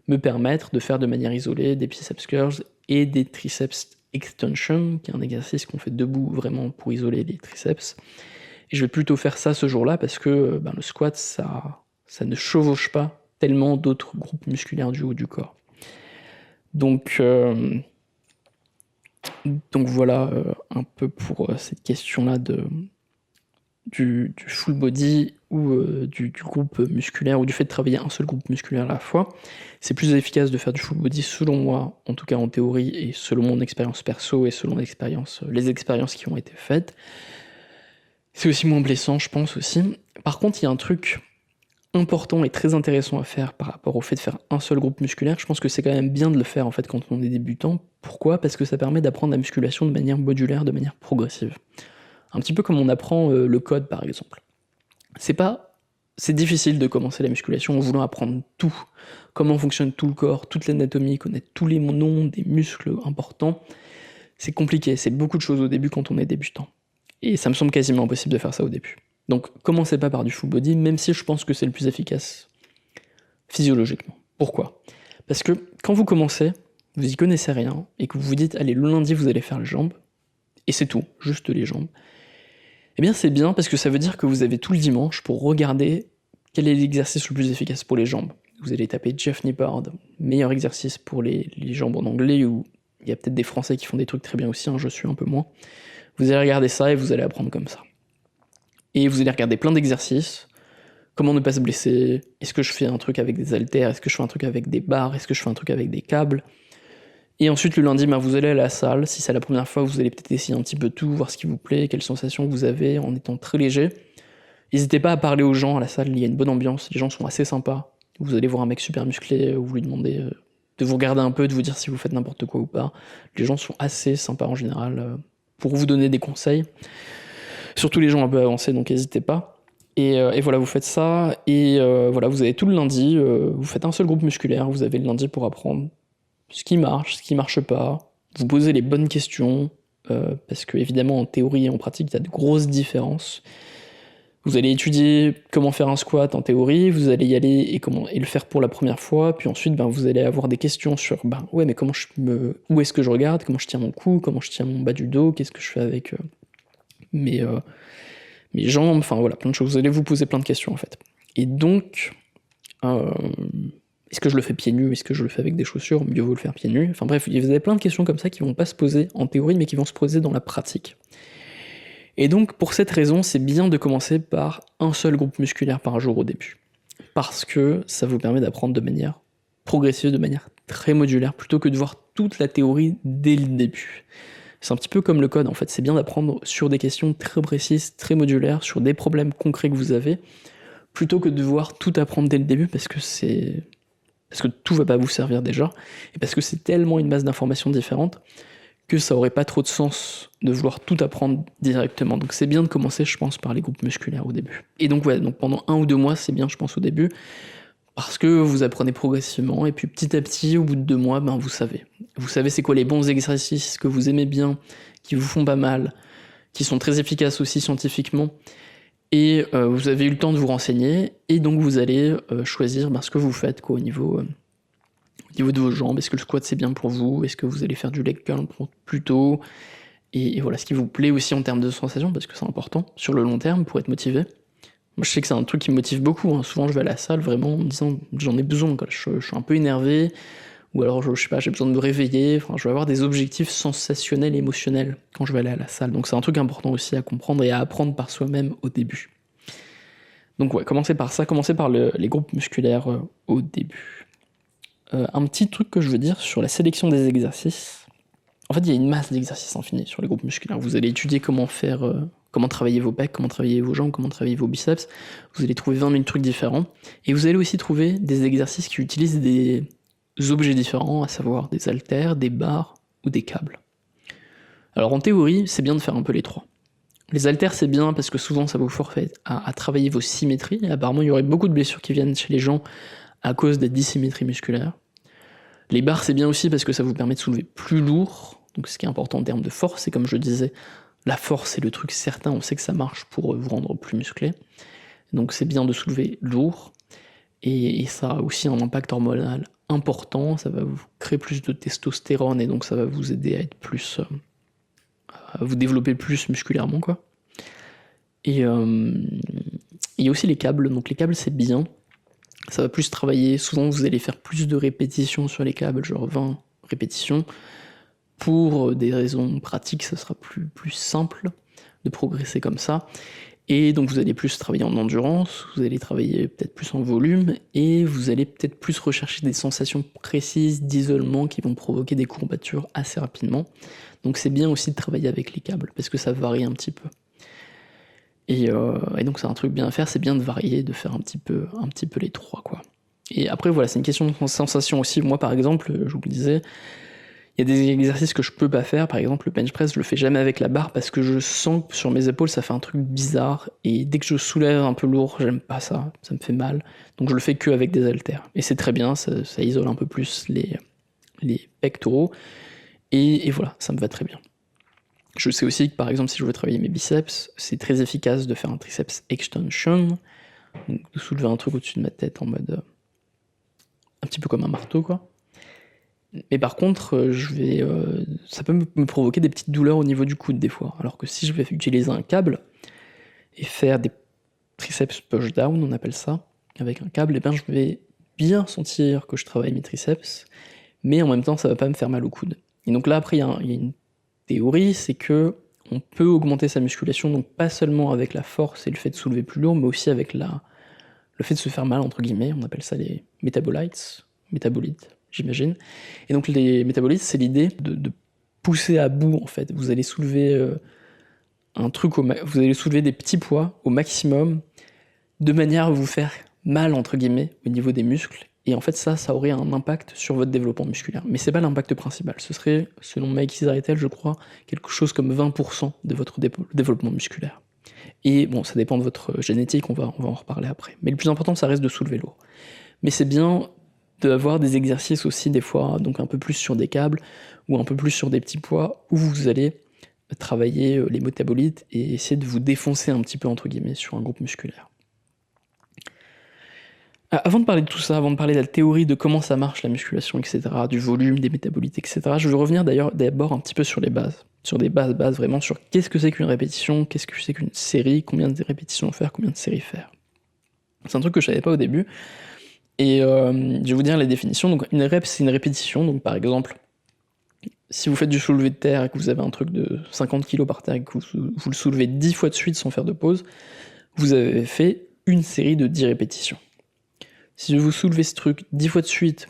me permettre de faire de manière isolée des biceps curls et des triceps extension, qui est un exercice qu'on fait debout vraiment pour isoler les triceps. Et je vais plutôt faire ça ce jour-là, parce que le squat, ça ne chevauche pas tellement d'autres groupes musculaires du haut du corps. Donc voilà un peu pour cette question-là du full body ou du groupe musculaire, ou du fait de travailler un seul groupe musculaire à la fois. C'est plus efficace de faire du full body selon moi, en tout cas en théorie, et selon mon expérience perso et selon les expériences qui ont été faites. C'est aussi moins blessant, je pense aussi. Par contre, il y a un truc important et très intéressant à faire par rapport au fait de faire un seul groupe musculaire. Je pense que c'est quand même bien de le faire en fait quand on est débutant. Pourquoi ? Parce que ça permet d'apprendre la musculation de manière modulaire, de manière progressive. Un petit peu comme on apprend le code par exemple. C'est difficile de commencer la musculation en voulant apprendre tout. Comment fonctionne tout le corps, toute l'anatomie, connaître tous les noms des muscles importants. C'est compliqué, c'est beaucoup de choses au début quand on est débutant. Et ça me semble quasiment impossible de faire ça au début. Donc commencez pas par du full body, même si je pense que c'est le plus efficace. physiologiquement. Pourquoi ? Parce que quand vous commencez, vous y connaissez rien, et que vous vous dites, allez, le lundi, vous allez faire les jambes, et c'est tout, juste les jambes, eh bien c'est bien parce que ça veut dire que vous avez tout le dimanche pour regarder quel est l'exercice le plus efficace pour les jambes. Vous allez taper Jeff Nippard, meilleur exercice pour les jambes en anglais, ou il y a peut-être des Français qui font des trucs très bien aussi, je suis un peu moins. Vous allez regarder ça et vous allez apprendre comme ça. Et vous allez regarder plein d'exercices, comment ne pas se blesser, est-ce que je fais un truc avec des haltères, est-ce que je fais un truc avec des barres, est-ce que je fais un truc avec des câbles. Et ensuite, le lundi, vous allez à la salle. Si c'est la première fois, vous allez peut-être essayer un petit peu tout, voir ce qui vous plaît, quelles sensations vous avez en étant très léger. N'hésitez pas à parler aux gens à la salle, il y a une bonne ambiance, les gens sont assez sympas. Vous allez voir un mec super musclé, vous lui demandez de vous regarder un peu, de vous dire si vous faites n'importe quoi ou pas. Les gens sont assez sympas en général pour vous donner des conseils. Surtout les gens un peu avancés, donc n'hésitez pas. Et voilà, vous faites ça, et voilà, vous avez tout le lundi, vous faites un seul groupe musculaire, vous avez le lundi pour apprendre ce qui marche pas, vous posez les bonnes questions, parce que évidemment en théorie et en pratique il y a de grosses différences. Vous allez étudier comment faire un squat en théorie, vous allez y aller et le faire pour la première fois, puis ensuite vous allez avoir des questions sur ouais, mais où est-ce que je regarde, comment je tiens mon cou, comment je tiens mon bas du dos, qu'est-ce que je fais avec mes jambes, enfin voilà, plein de choses. Vous allez vous poser plein de questions en fait. Et donc est-ce que je le fais pieds nus, est-ce que je le fais avec des chaussures, mieux vaut le faire pieds nus. Enfin bref, vous avez plein de questions comme ça qui vont pas se poser en théorie, mais qui vont se poser dans la pratique. Et donc pour cette raison, c'est bien de commencer par un seul groupe musculaire par jour au début. Parce que ça vous permet d'apprendre de manière progressive, de manière très modulaire, plutôt que de voir toute la théorie dès le début. C'est un petit peu comme le code en fait, c'est bien d'apprendre sur des questions très précises, très modulaires, sur des problèmes concrets que vous avez, plutôt que de devoir tout apprendre dès le début parce que tout va pas vous servir déjà, et parce que c'est tellement une masse d'informations différentes que ça aurait pas trop de sens de vouloir tout apprendre directement. Donc c'est bien de commencer, je pense, par les groupes musculaires au début. Et donc ouais, donc pendant 1 ou 2 mois, c'est bien, je pense, au début, parce que vous apprenez progressivement, et puis petit à petit, au bout de 2 mois, vous savez. Vous savez c'est quoi les bons exercices que vous aimez bien, qui vous font pas mal, qui sont très efficaces aussi scientifiquement, et vous avez eu le temps de vous renseigner, et donc vous allez choisir ce que vous faites au niveau de vos jambes. Est-ce que le squat c'est bien pour vous? Est-ce que vous allez faire du leg curl plus tôt? Et voilà, ce qui vous plaît aussi en termes de sensations, parce que c'est important sur le long terme pour être motivé. Moi je sais que c'est un truc qui me motive beaucoup, souvent je vais à la salle vraiment en me disant j'en ai besoin, je suis un peu énervé, ou alors je sais pas, j'ai besoin de me réveiller, je vais avoir des objectifs sensationnels, émotionnels quand je vais aller à la salle. Donc c'est un truc important aussi à comprendre et à apprendre par soi-même au début. Donc ouais, commencez par ça, commencez par les groupes musculaires au début. Un petit truc que je veux dire sur la sélection des exercices. En fait, il y a une masse d'exercices infinis sur les groupes musculaires. Vous allez étudier comment travailler vos pecs, comment travailler vos jambes, comment travailler vos biceps. Vous allez trouver 20 000 trucs différents. Et vous allez aussi trouver des exercices qui utilisent des objets différents, à savoir des haltères, des barres ou des câbles. Alors en théorie, c'est bien de faire un peu les trois. Les haltères, c'est bien parce que souvent ça vous force à travailler vos symétries. Et apparemment, il y aurait beaucoup de blessures qui viennent chez les gens à cause des dissymétries musculaires. Les barres, c'est bien aussi parce que ça vous permet de soulever plus lourd, donc ce qui est important en termes de force, et comme je disais, la force c'est le truc certain, on sait que ça marche pour vous rendre plus musclé, donc c'est bien de soulever lourd, et ça a aussi un impact hormonal important, ça va vous créer plus de testostérone, et donc ça va vous aider à être plus, à vous développer plus musculairement, quoi. Et il y a aussi les câbles, donc les câbles c'est bien, ça va plus travailler, souvent vous allez faire plus de répétitions sur les câbles, genre 20 répétitions. Pour des raisons pratiques, ça sera plus simple de progresser comme ça. Et donc vous allez plus travailler en endurance, vous allez travailler peut-être plus en volume, et vous allez peut-être plus rechercher des sensations précises d'isolement qui vont provoquer des courbatures assez rapidement. Donc c'est bien aussi de travailler avec les câbles, parce que ça varie un petit peu. Et donc c'est un truc bien à faire, c'est bien de varier, de faire un petit peu les trois, quoi. Et après voilà, c'est une question de sensation aussi. Moi par exemple, je vous le disais, il y a des exercices que je peux pas faire, par exemple le bench press, je le fais jamais avec la barre parce que je sens que sur mes épaules ça fait un truc bizarre, et dès que je soulève un peu lourd, j'aime pas ça, ça me fait mal, donc je le fais que avec des haltères. Et c'est très bien, ça isole un peu plus les pectoraux, et voilà, ça me va très bien. Je sais aussi que par exemple si je veux travailler mes biceps, c'est très efficace de faire un triceps extension, donc de soulever un truc au-dessus de ma tête en mode petit peu comme un marteau, quoi. Mais par contre, ça peut me provoquer des petites douleurs au niveau du coude des fois. Alors que si je vais utiliser un câble et faire des triceps push-down, on appelle ça, avec un câble, et ben je vais bien sentir que je travaille mes triceps, mais en même temps ça va pas me faire mal au coude. Et donc là après il y a une théorie, c'est que on peut augmenter sa musculation, donc pas seulement avec la force et le fait de soulever plus lourd, mais aussi avec le fait de se faire mal entre guillemets, on appelle ça les métabolites, j'imagine. Et donc les métabolites, c'est l'idée de pousser à bout en fait. Vous allez soulever vous allez soulever des petits poids au maximum, de manière à vous faire mal entre guillemets au niveau des muscles. Et en fait ça aurait un impact sur votre développement musculaire. Mais c'est pas l'impact principal. Ce serait, selon Mike Israetel, je crois, quelque chose comme 20% de votre développement musculaire. Et bon, ça dépend de votre génétique, on va en reparler après. Mais le plus important, ça reste de soulever lourd. Mais c'est bien d'avoir des exercices aussi des fois, donc un peu plus sur des câbles, ou un peu plus sur des petits poids, où vous allez travailler les métabolites et essayer de vous défoncer un petit peu entre guillemets sur un groupe musculaire. Avant de parler de tout ça, avant de parler de la théorie de comment ça marche la musculation, etc., du volume, des métabolites, etc., je veux revenir d'abord un petit peu sur les bases. Sur des bases vraiment, sur qu'est-ce que c'est qu'une répétition, qu'est-ce que c'est qu'une série, combien de répétitions faire, combien de séries faire. C'est un truc que je savais pas au début. Et je vais vous dire les définitions. Donc une rep, c'est une répétition. Donc par exemple, si vous faites du soulevé de terre et que vous avez un truc de 50 kg par terre et que vous le soulevez 10 fois de suite sans faire de pause, vous avez fait une série de 10 répétitions. Si vous soulevez ce truc 10 fois de suite,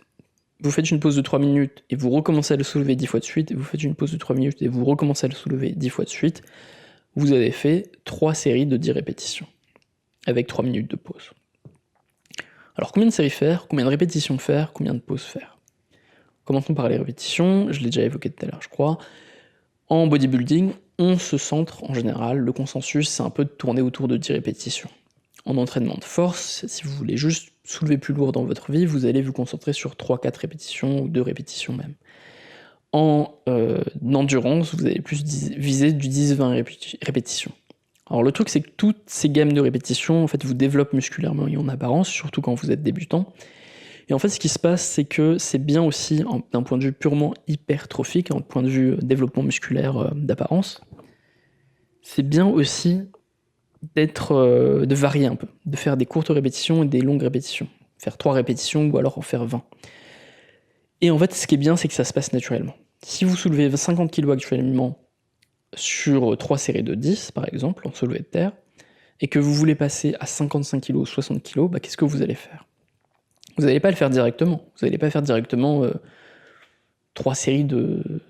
vous faites une pause de 3 minutes et vous recommencez à le soulever 10 fois de suite, et vous faites une pause de 3 minutes et vous recommencez à le soulever 10 fois de suite, vous avez fait 3 séries de 10 répétitions, avec 3 minutes de pause. Alors combien de séries faire, combien de répétitions faire, combien de pauses faire? Commençons par les répétitions, je l'ai déjà évoqué tout à l'heure je crois. En bodybuilding, on se centre en général, le consensus c'est un peu de tourner autour de 10 répétitions. En entraînement de force, si vous voulez juste soulever plus lourd dans votre vie, vous allez vous concentrer sur 3-4 répétitions, ou 2 répétitions même. En endurance, vous allez plus viser du 10-20 répétitions. Alors le truc c'est que toutes ces gammes de répétitions en fait vous développent musculairement et en apparence, surtout quand vous êtes débutant. Et en fait ce qui se passe c'est que c'est bien aussi d'un point de vue purement hypertrophique, d'un point de vue développement musculaire d'apparence, c'est bien aussi de varier un peu, de faire des courtes répétitions et des longues répétitions. Faire 3 répétitions ou alors en faire 20. Et en fait ce qui est bien c'est que ça se passe naturellement. Si vous soulevez 50 kg actuellement sur 3 séries de 10 par exemple, en soulevé de terre, et que vous voulez passer à 55 kg ou 60 kg, bah, qu'est-ce que vous allez faire? Vous n'allez pas le faire directement. Vous n'allez pas faire directement 3 séries de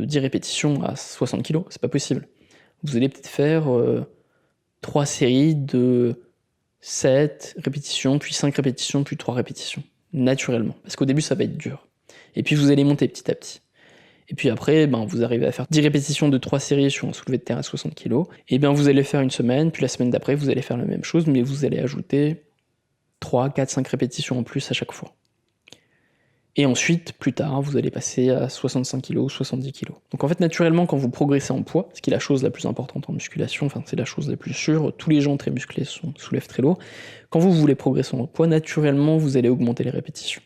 10 répétitions à 60 kg, c'est pas possible. Vous allez peut-être faire 3 séries de 7 répétitions, puis 5 répétitions, puis 3 répétitions, naturellement. Parce qu'au début ça va être dur. Et puis vous allez monter petit à petit. Et puis après, vous arrivez à faire 10 répétitions de 3 séries sur un soulevé de terre à 60 kg, et bien vous allez faire une semaine, puis la semaine d'après vous allez faire la même chose, mais vous allez ajouter 3, 4, 5 répétitions en plus à chaque fois. Et ensuite, plus tard, vous allez passer à 65 kg ou 70 kg. Donc en fait, naturellement, quand vous progressez en poids, ce qui est la chose la plus importante en musculation, enfin c'est la chose la plus sûre, tous les gens très musclés soulèvent très lourd, quand vous voulez progresser en poids, naturellement, vous allez augmenter les répétitions.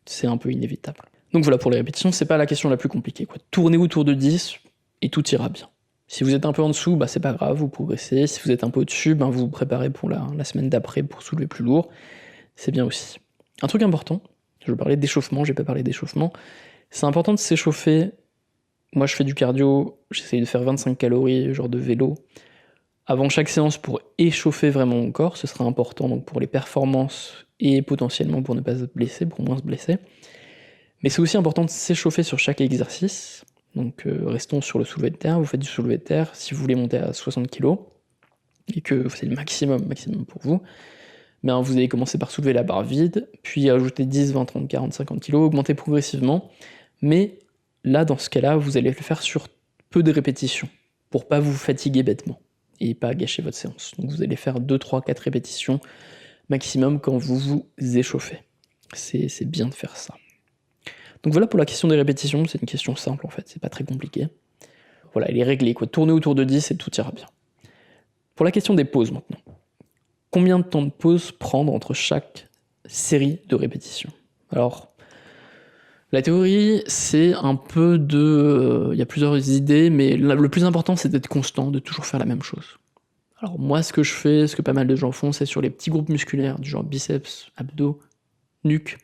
C'est un peu inévitable. Donc voilà, pour les répétitions, c'est pas la question la plus compliquée, quoi. Tournez autour de 10 et tout ira bien. Si vous êtes un peu en dessous, c'est pas grave, vous progressez. Si vous êtes un peu au-dessus, vous vous préparez pour la semaine d'après pour soulever plus lourd. C'est bien aussi. Un truc important, je parlais d'échauffement, j'ai pas parlé d'échauffement. C'est important de s'échauffer. Moi, je fais du cardio, j'essaye de faire 25 calories, genre de vélo, avant chaque séance pour échauffer vraiment mon corps. Ce sera important donc pour les performances et potentiellement pour ne pas se blesser, pour moins se blesser. Mais c'est aussi important de s'échauffer sur chaque exercice. Donc restons sur le soulevé de terre. Vous faites du soulevé de terre si vous voulez monter à 60 kg et que c'est le maximum pour vous. Vous allez commencer par soulever la barre vide, puis ajouter 10, 20, 30, 40, 50 kg, augmenter progressivement. Mais là, dans ce cas-là, vous allez le faire sur peu de répétitions, pour pas vous fatiguer bêtement, et pas gâcher votre séance. Donc vous allez faire 2, 3, 4 répétitions maximum quand vous vous échauffez. C'est bien de faire ça. Donc voilà pour la question des répétitions, c'est une question simple en fait, c'est pas très compliqué. Voilà, elle est réglée, quoi. Tournez autour de 10 et tout ira bien. Pour la question des pauses maintenant. Combien de temps de pause prendre entre chaque série de répétitions? Alors, La théorie, c'est un peu de... Il y a plusieurs idées, mais le plus important, c'est d'être constant, de toujours faire la même chose. Alors moi, ce que je fais, ce que pas mal de gens font, c'est sur les petits groupes musculaires, du genre biceps, abdos, nuque.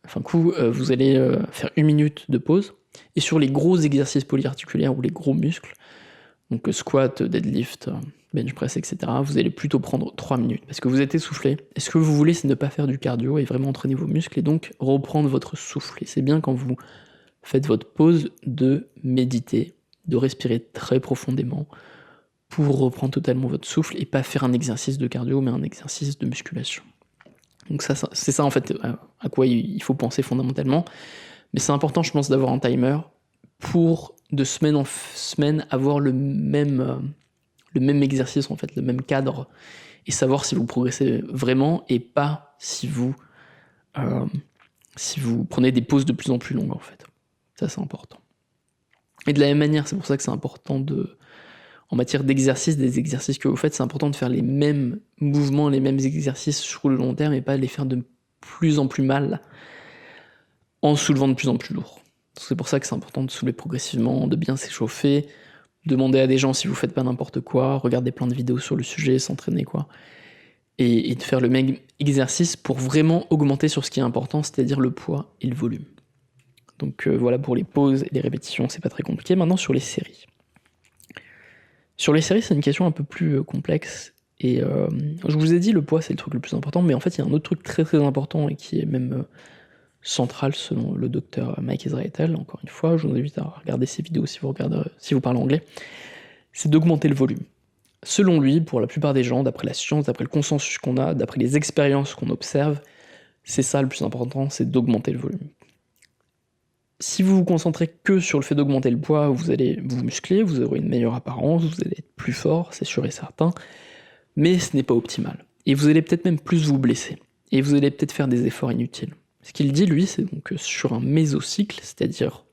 Enfin, coup, vous allez faire 1 minute de pause. Et sur les gros exercices polyarticulaires ou les gros muscles, donc squat, deadlift, bench press, etc., vous allez plutôt prendre 3 minutes, parce que vous êtes essoufflé. Et ce que vous voulez, c'est ne pas faire du cardio et vraiment entraîner vos muscles, et donc reprendre votre souffle. Et c'est bien quand vous faites votre pause de méditer, de respirer très profondément, pour reprendre totalement votre souffle, et pas faire un exercice de cardio, mais un exercice de musculation. Donc ça c'est ça en fait à quoi il faut penser fondamentalement. Mais c'est important, je pense, d'avoir un timer pour de semaine en semaine avoir le même exercice, en fait, le même cadre, et savoir si vous progressez vraiment et pas si vous prenez des pauses de plus en plus longues, en fait. Ça, c'est important. Et de la même manière, c'est pour ça que c'est important en matière d'exercice, des exercices que vous faites, c'est important de faire les mêmes mouvements, les mêmes exercices sur le long terme et pas les faire de plus en plus mal en soulevant de plus en plus lourd. C'est pour ça que c'est important de soulever progressivement, de bien s'échauffer, demander à des gens si vous faites pas n'importe quoi, regarder plein de vidéos sur le sujet, s'entraîner quoi. Et de faire le même exercice pour vraiment augmenter sur ce qui est important, c'est-à-dire le poids et le volume. Donc voilà pour les pauses et les répétitions, c'est pas très compliqué. Maintenant sur les séries. Sur les séries, c'est une question un peu plus complexe. Et je vous ai dit, le poids c'est le truc le plus important, mais en fait il y a un autre truc très très important et qui est même central selon le docteur Mike Israetel. Encore une fois, je vous invite à regarder ses vidéos si vous parlez anglais. C'est d'augmenter le volume. Selon lui, pour la plupart des gens, d'après la science, d'après le consensus qu'on a, d'après les expériences qu'on observe, c'est ça le plus important, c'est d'augmenter le volume. Si vous vous concentrez que sur le fait d'augmenter le poids, vous allez vous muscler, vous aurez une meilleure apparence, vous allez être plus fort, c'est sûr et certain, mais ce n'est pas optimal. Et vous allez peut-être même plus vous blesser. Et vous allez peut-être faire des efforts inutiles. Ce qu'il dit, lui, c'est donc sur un mésocycle, c'est-à-dire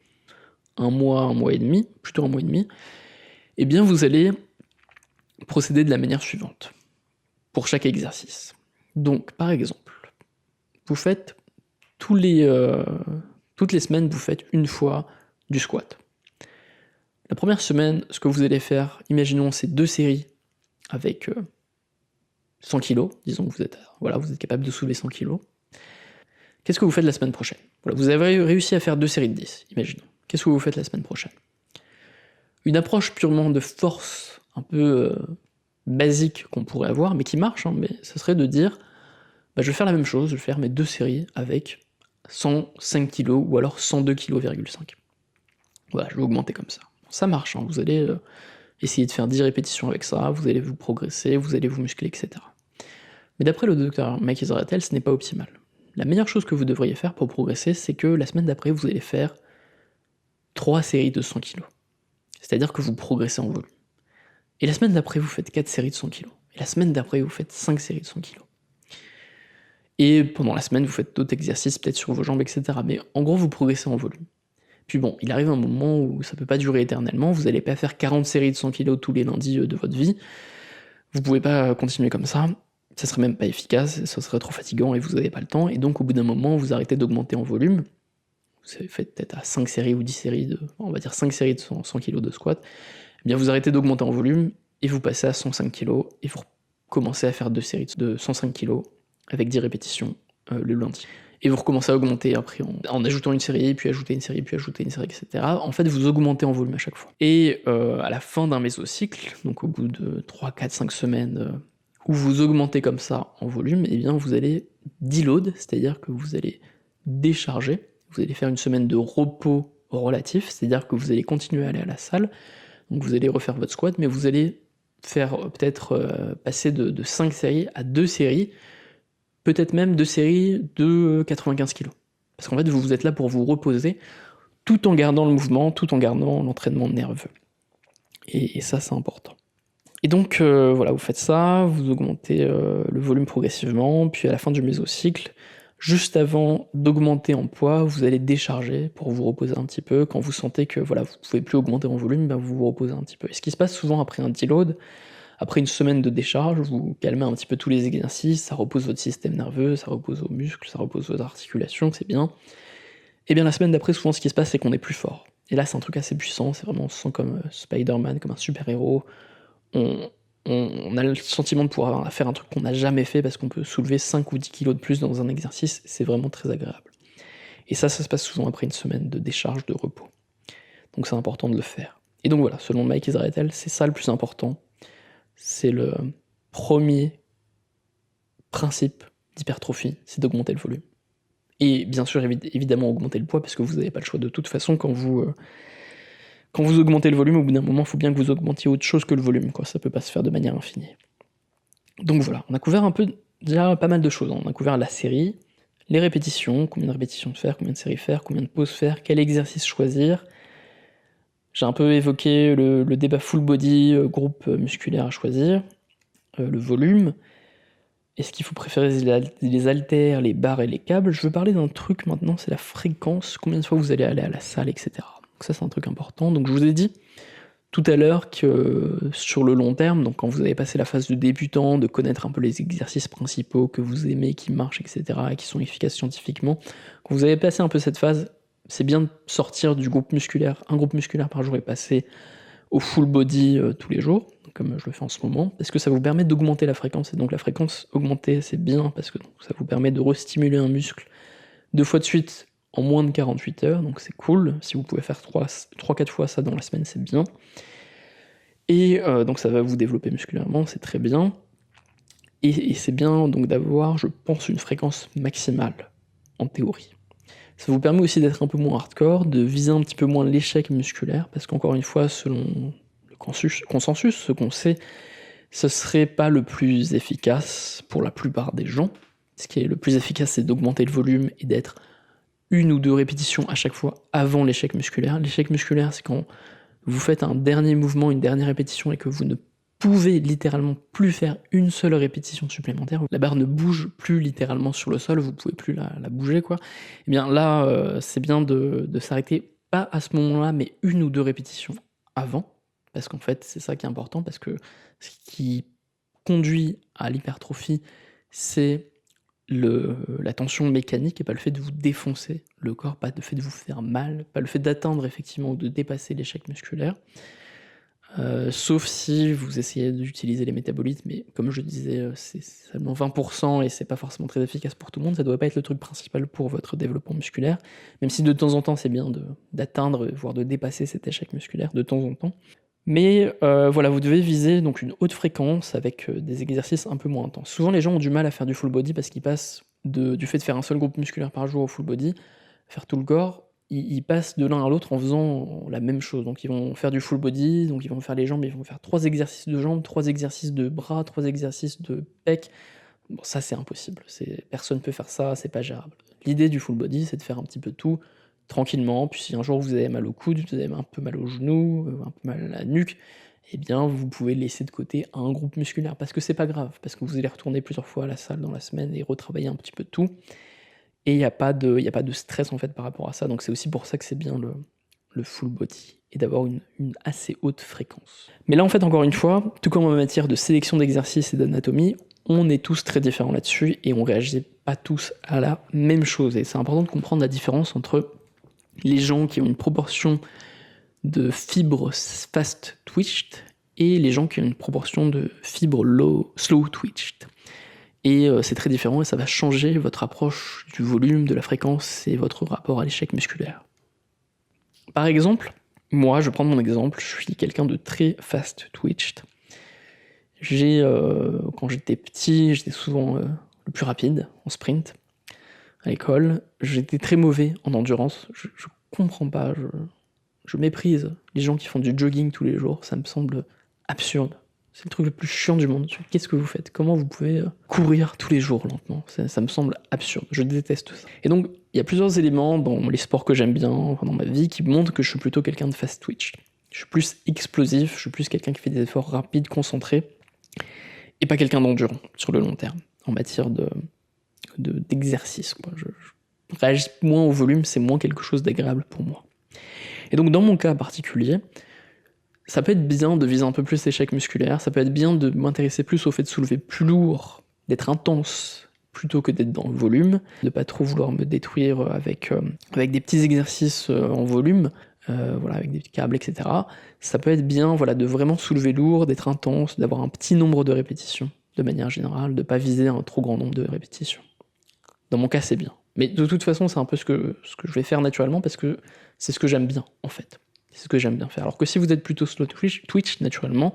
1 mois et demi, plutôt 1 mois et demi, eh bien vous allez procéder de la manière suivante, pour chaque exercice. Donc, par exemple, vous faites toutes les semaines, vous faites 1 fois du squat. La première semaine, ce que vous allez faire, imaginons, c'est 2 séries avec 100 kg, disons que vous êtes capable de soulever 100 kg. Qu'est-ce que vous faites la semaine prochaine? Voilà, vous avez réussi à faire 2 séries de 10, imaginons. Qu'est-ce que vous faites la semaine prochaine? Une approche purement de force, un peu basique qu'on pourrait avoir, mais qui marche, mais ce serait de dire, je vais faire la même chose, je vais faire mes 2 séries avec 105 kg ou alors 102,5 kg. Voilà, je vais augmenter comme ça. Ça marche, vous allez essayer de faire 10 répétitions avec ça, vous allez vous progresser, vous allez vous muscler, etc. Mais d'après le docteur Mike Israetel, ce n'est pas optimal. La meilleure chose que vous devriez faire pour progresser, c'est que la semaine d'après, vous allez faire 3 séries de 100 kg. C'est-à-dire que vous progressez en volume. Et la semaine d'après, vous faites 4 séries de 100 kg. Et la semaine d'après, vous faites 5 séries de 100 kg. Et pendant la semaine, vous faites d'autres exercices, peut-être sur vos jambes, etc. Mais en gros, vous progressez en volume. Puis bon, il arrive un moment où ça peut pas durer éternellement, vous n'allez pas faire 40 séries de 100 kg tous les lundis de votre vie. Vous pouvez pas continuer comme ça serait même pas efficace, ça serait trop fatigant et vous n'avez pas le temps, et donc au bout d'un moment, vous arrêtez d'augmenter en volume. Vous faites peut-être à 5 séries ou 10 séries on va dire 5 séries de 100 kg de squat, eh bien vous arrêtez d'augmenter en volume, et vous passez à 105 kg, et vous commencez à faire 2 séries de 105 kg, avec 10 répétitions le lundi. Et vous recommencez à augmenter après en ajoutant une série, puis ajouter une série, puis ajouter une série, etc. En fait, vous augmentez en volume à chaque fois. Et à la fin d'un mésocycle, donc au bout de 3, 4, 5 semaines, où vous augmentez comme ça en volume, eh bien vous allez deload, c'est-à-dire que vous allez décharger, vous allez faire une semaine de repos relatif, c'est-à-dire que vous allez continuer à aller à la salle, donc vous allez refaire votre squat, mais vous allez faire peut-être passer de 5 séries à 2 séries, peut-être même 2 séries de 95 kg. Parce qu'en fait, vous êtes là pour vous reposer, tout en gardant le mouvement, tout en gardant l'entraînement nerveux. Et ça, c'est important. Et donc, voilà, vous faites ça, vous augmentez le volume progressivement, puis à la fin du mésocycle, juste avant d'augmenter en poids, vous allez décharger pour vous reposer un petit peu. Quand vous sentez que voilà, vous ne pouvez plus augmenter en volume, vous vous reposez un petit peu. Et ce qui se passe souvent après un deload, après une semaine de décharge, vous calmez un petit peu tous les exercices, ça repose votre système nerveux, ça repose vos muscles, ça repose vos articulations, c'est bien. Et bien la semaine d'après, souvent ce qui se passe, c'est qu'on est plus fort. Et là, c'est un truc assez puissant, c'est vraiment, on se sent comme Spider-Man, comme un super-héros. On a le sentiment de pouvoir faire un truc qu'on n'a jamais fait parce qu'on peut soulever 5 ou 10 kilos de plus dans un exercice, c'est vraiment très agréable. Et ça se passe souvent après une semaine de décharge, de repos. Donc c'est important de le faire. Et donc voilà, selon Mike Israetel, c'est ça le plus important. C'est le premier principe d'hypertrophie, c'est d'augmenter le volume. Et bien sûr, évidemment, augmenter le poids, parce que vous n'avez pas le choix de toute façon. Quand vous augmentez le volume, au bout d'un moment, il faut bien que vous augmentiez autre chose que le volume, quoi. Ça peut pas se faire de manière infinie. Donc voilà, on a couvert un peu, déjà pas mal de choses. On a couvert la série, les répétitions, combien de répétitions faire, combien de séries faire, combien de pauses faire, quel exercice choisir. J'ai un peu évoqué le débat full body, groupe musculaire à choisir, le volume. Est-ce qu'il faut préférer les haltères, les barres et les câbles? Je veux parler d'un truc maintenant, c'est la fréquence, combien de fois vous allez aller à la salle, etc. Donc ça, c'est un truc important. Donc je vous ai dit tout à l'heure que sur le long terme, donc quand vous avez passé la phase de débutant, de connaître un peu les exercices principaux que vous aimez, qui marchent, etc., et qui sont efficaces scientifiquement, quand vous avez passé un peu cette phase, c'est bien de sortir du groupe musculaire, un groupe musculaire par jour, et passer au full body tous les jours, comme je le fais en ce moment, parce que ça vous permet d'augmenter la fréquence. Et donc la fréquence augmentée, c'est bien, parce que ça vous permet de restimuler un muscle 2 fois de suite en moins de 48 heures, donc c'est cool. Si vous pouvez faire 3-4 fois ça dans la semaine, c'est bien. Et donc ça va vous développer musculairement, c'est très bien. Et c'est bien donc d'avoir, je pense, une fréquence maximale, en théorie. Ça vous permet aussi d'être un peu moins hardcore, de viser un petit peu moins l'échec musculaire, parce qu'encore une fois, selon le consensus, ce qu'on sait, ce serait pas le plus efficace pour la plupart des gens. Ce qui est le plus efficace, c'est d'augmenter le volume et d'être 1 ou 2 répétitions à chaque fois avant l'échec musculaire. L'échec musculaire, c'est quand vous faites un dernier mouvement, une dernière répétition, et que vous ne pouvez littéralement plus faire une seule répétition supplémentaire, la barre ne bouge plus littéralement sur le sol, vous pouvez plus la bouger, quoi. Et bien là, c'est bien de s'arrêter, pas à ce moment-là, mais 1 ou 2 répétitions avant, parce qu'en fait, c'est ça qui est important, parce que ce qui conduit à l'hypertrophie, c'est la tension mécanique et pas le fait de vous défoncer le corps, pas le fait de vous faire mal, pas le fait d'atteindre effectivement ou de dépasser l'échec musculaire. Sauf si vous essayez d'utiliser les métabolites, mais comme je disais, c'est seulement 20% et c'est pas forcément très efficace pour tout le monde, ça doit pas être le truc principal pour votre développement musculaire, même si de temps en temps c'est bien d'atteindre, voire de dépasser cet échec musculaire, de temps en temps. Mais voilà, vous devez viser donc une haute fréquence avec des exercices un peu moins intenses. Souvent les gens ont du mal à faire du full body parce qu'ils passent du fait de faire un seul groupe musculaire par jour au full body, faire tout le corps, ils passent de l'un à l'autre en faisant la même chose. Donc ils vont faire du full body, donc ils vont faire les jambes, ils vont faire 3 exercices de jambes, 3 exercices de bras, 3 exercices de pecs. Bon, ça c'est impossible, personne peut faire ça, c'est pas gérable. L'idée du full body, c'est de faire un petit peu tout, tranquillement, puis si un jour vous avez mal au coude, vous avez un peu mal au genou, un peu mal à la nuque, eh bien vous pouvez laisser de côté un groupe musculaire, parce que c'est pas grave, parce que vous allez retourner plusieurs fois à la salle dans la semaine et retravailler un petit peu tout. Et il y a pas de stress en fait par rapport à ça, donc c'est aussi pour ça que c'est bien le full body et d'avoir une assez haute fréquence. Mais là en fait encore une fois, tout comme en matière de sélection d'exercices et d'anatomie, on est tous très différents là-dessus et on réagit pas tous à la même chose. Et c'est important de comprendre la différence entre les gens qui ont une proportion de fibres fast twitched et les gens qui ont une proportion de fibres slow twitched. Et c'est très différent et ça va changer votre approche du volume, de la fréquence et votre rapport à l'échec musculaire. Par exemple, moi, je vais prendre mon exemple, je suis quelqu'un de très fast twitched. Quand j'étais petit, j'étais souvent le plus rapide en sprint à l'école. J'étais très mauvais en endurance, je comprends pas, je méprise les gens qui font du jogging tous les jours, ça me semble absurde. C'est le truc le plus chiant du monde. Qu'est-ce que vous faites? Comment vous pouvez courir tous les jours lentement? Ça me semble absurde. Je déteste ça. Et donc, il y a plusieurs éléments dans les sports que j'aime bien, dans ma vie, qui montrent que je suis plutôt quelqu'un de fast twitch. Je suis plus explosif, je suis plus quelqu'un qui fait des efforts rapides, concentrés, et pas quelqu'un d'endurant sur le long terme, en matière d'exercice. Je réagis moins au volume, c'est moins quelque chose d'agréable pour moi. Et donc, dans mon cas particulier, ça peut être bien de viser un peu plus l'échec musculaire, ça peut être bien de m'intéresser plus au fait de soulever plus lourd, d'être intense, plutôt que d'être dans le volume, de pas trop vouloir me détruire avec des petits exercices en volume, voilà, avec des câbles, etc. Ça peut être bien, voilà, de vraiment soulever lourd, d'être intense, d'avoir un petit nombre de répétitions, de manière générale, de pas viser un trop grand nombre de répétitions. Dans mon cas, c'est bien. Mais de toute façon, c'est un peu ce que je vais faire naturellement, parce que c'est ce que j'aime bien, en fait. C'est ce que j'aime bien faire. Alors que si vous êtes plutôt slow Twitch, naturellement,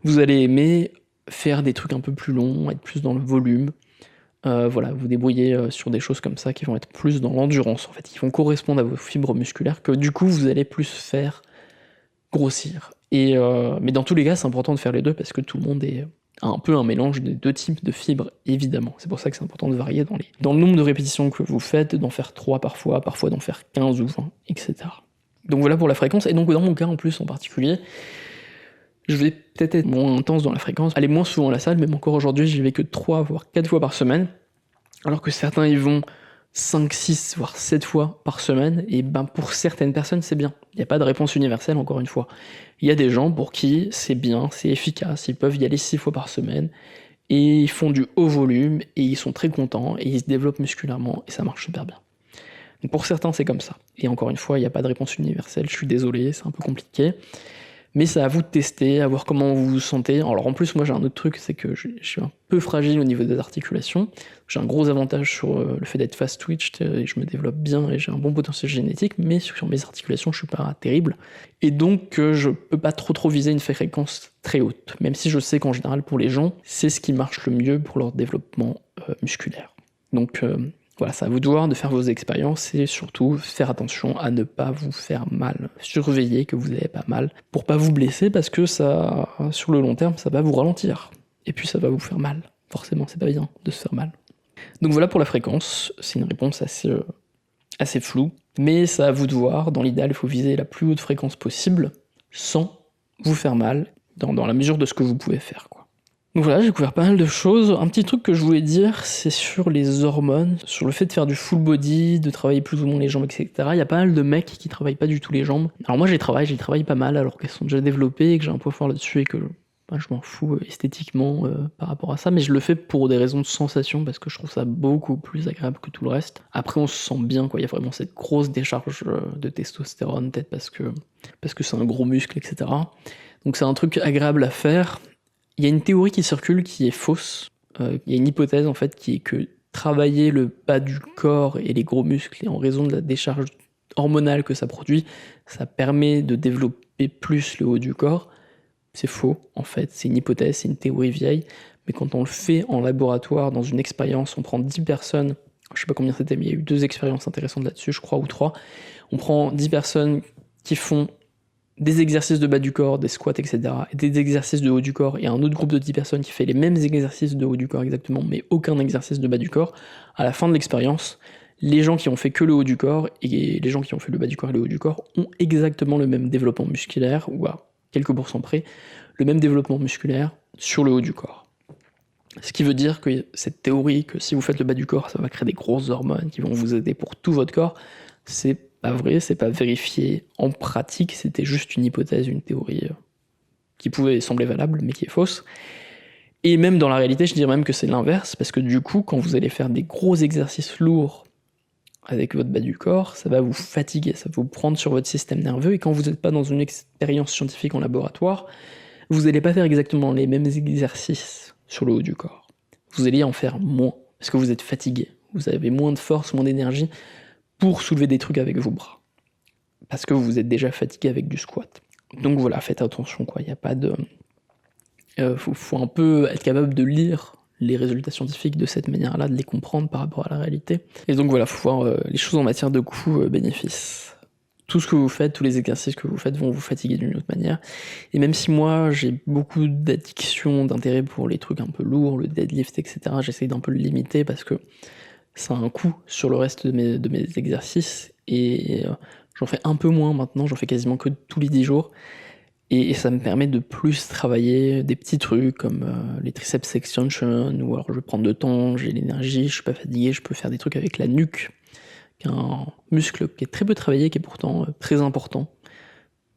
vous allez aimer faire des trucs un peu plus longs, être plus dans le volume, voilà, vous débrouiller sur des choses comme ça qui vont être plus dans l'endurance, en fait, qui vont correspondre à vos fibres musculaires, que du coup, vous allez plus faire grossir. Mais dans tous les cas, c'est important de faire les deux, parce que tout le monde a un peu un mélange des deux types de fibres, évidemment. C'est pour ça que c'est important de varier dans le nombre de répétitions que vous faites, d'en faire 3 parfois d'en faire 15 ou 20, etc. Donc voilà pour la fréquence, et donc dans mon cas en plus en particulier, je vais peut-être être moins intense dans la fréquence, aller moins souvent à la salle, même encore aujourd'hui, j'y vais que 3 voire 4 fois par semaine, alors que certains y vont 5, 6, voire 7 fois par semaine, et ben pour certaines personnes c'est bien. Il n'y a pas de réponse universelle, encore une fois. Il y a des gens pour qui c'est bien, c'est efficace, ils peuvent y aller 6 fois par semaine, et ils font du haut volume, et ils sont très contents, et ils se développent musculairement, et ça marche super bien. Donc pour certains c'est comme ça. Et encore une fois, il n'y a pas de réponse universelle, je suis désolé, c'est un peu compliqué. Mais c'est à vous de tester, à voir comment vous vous sentez. Alors en plus, moi j'ai un autre truc, c'est que je suis un peu fragile au niveau des articulations. J'ai un gros avantage sur le fait d'être fast twitch, et je me développe bien et j'ai un bon potentiel génétique, mais sur mes articulations, je suis pas terrible. Et donc je peux pas trop viser une fréquence très haute, même si je sais qu'en général pour les gens, c'est ce qui marche le mieux pour leur développement musculaire. Donc voilà, c'est à vous de voir, de faire vos expériences et surtout faire attention à ne pas vous faire mal. Surveillez que vous n'avez pas mal pour pas vous blesser, parce que ça, sur le long terme, ça va vous ralentir. Et puis ça va vous faire mal. Forcément, c'est pas bien de se faire mal. Donc voilà pour la fréquence, c'est une réponse assez floue, mais c'est à vous de voir. Dans l'idéal, il faut viser la plus haute fréquence possible sans vous faire mal, dans la mesure de ce que vous pouvez faire, quoi. Donc voilà, j'ai couvert pas mal de choses. Un petit truc que je voulais dire, c'est sur les hormones, sur le fait de faire du full body, de travailler plus ou moins les jambes, etc. Il y a pas mal de mecs qui travaillent pas du tout les jambes. Alors moi j'y travaille pas mal, alors qu'elles sont déjà développées et que j'ai un point fort là-dessus et que je m'en fous esthétiquement par rapport à ça, mais je le fais pour des raisons de sensation, parce que je trouve ça beaucoup plus agréable que tout le reste. Après on se sent bien, quoi. Il y a vraiment cette grosse décharge de testostérone, peut-être parce que c'est un gros muscle, etc. Donc c'est un truc agréable à faire. Il y a une théorie qui circule qui est fausse. Il y a une hypothèse en fait qui est que travailler le bas du corps et les gros muscles, et en raison de la décharge hormonale que ça produit, ça permet de développer plus le haut du corps. C'est faux en fait, c'est une hypothèse, c'est une théorie vieille, mais quand on le fait en laboratoire, dans une expérience, on prend 10 personnes, je sais pas combien c'était, mais il y a eu 2 expériences intéressantes là-dessus, je crois, ou 3, on prend 10 personnes qui font des exercices de bas du corps, des squats, etc., et des exercices de haut du corps, et un autre groupe de 10 personnes qui fait les mêmes exercices de haut du corps exactement, mais aucun exercice de bas du corps. À la fin de l'expérience, les gens qui ont fait que le haut du corps et les gens qui ont fait le bas du corps et le haut du corps ont exactement le même développement musculaire, ou à quelques pourcents près, le même développement musculaire sur le haut du corps. Ce qui veut dire que cette théorie que si vous faites le bas du corps, ça va créer des grosses hormones qui vont vous aider pour tout votre corps, c'est pas vrai, c'est pas vérifié en pratique, c'était juste une hypothèse, une théorie qui pouvait sembler valable, mais qui est fausse. Et même dans la réalité, je dirais même que c'est l'inverse, parce que du coup, quand vous allez faire des gros exercices lourds avec votre bas du corps, ça va vous fatiguer, ça va vous prendre sur votre système nerveux, et quand vous n'êtes pas dans une expérience scientifique en laboratoire, vous n'allez pas faire exactement les mêmes exercices sur le haut du corps. Vous allez en faire moins, parce que vous êtes fatigué, vous avez moins de force, moins d'énergie pour soulever des trucs avec vos bras, parce que vous êtes déjà fatigué avec du squat. Donc voilà, faites attention, quoi. Il y a pas de... faut un peu être capable de lire les résultats scientifiques de cette manière-là, de les comprendre par rapport à la réalité. Et donc voilà, faut voir les choses en matière de coût-bénéfice. Tout ce que vous faites, tous les exercices que vous faites vont vous fatiguer d'une autre manière. Et même si moi, j'ai beaucoup d'addiction, d'intérêt pour les trucs un peu lourds, le deadlift, etc., j'essaye d'un peu le limiter parce que ça a un coût sur le reste de mes exercices, et j'en fais un peu moins maintenant, j'en fais quasiment que tous les 10 jours, et ça me permet de plus travailler des petits trucs comme les triceps extension, ou alors je vais prendre le temps, j'ai l'énergie, je suis pas fatigué, je peux faire des trucs avec la nuque, qui est un muscle qui est très peu travaillé, qui est pourtant très important,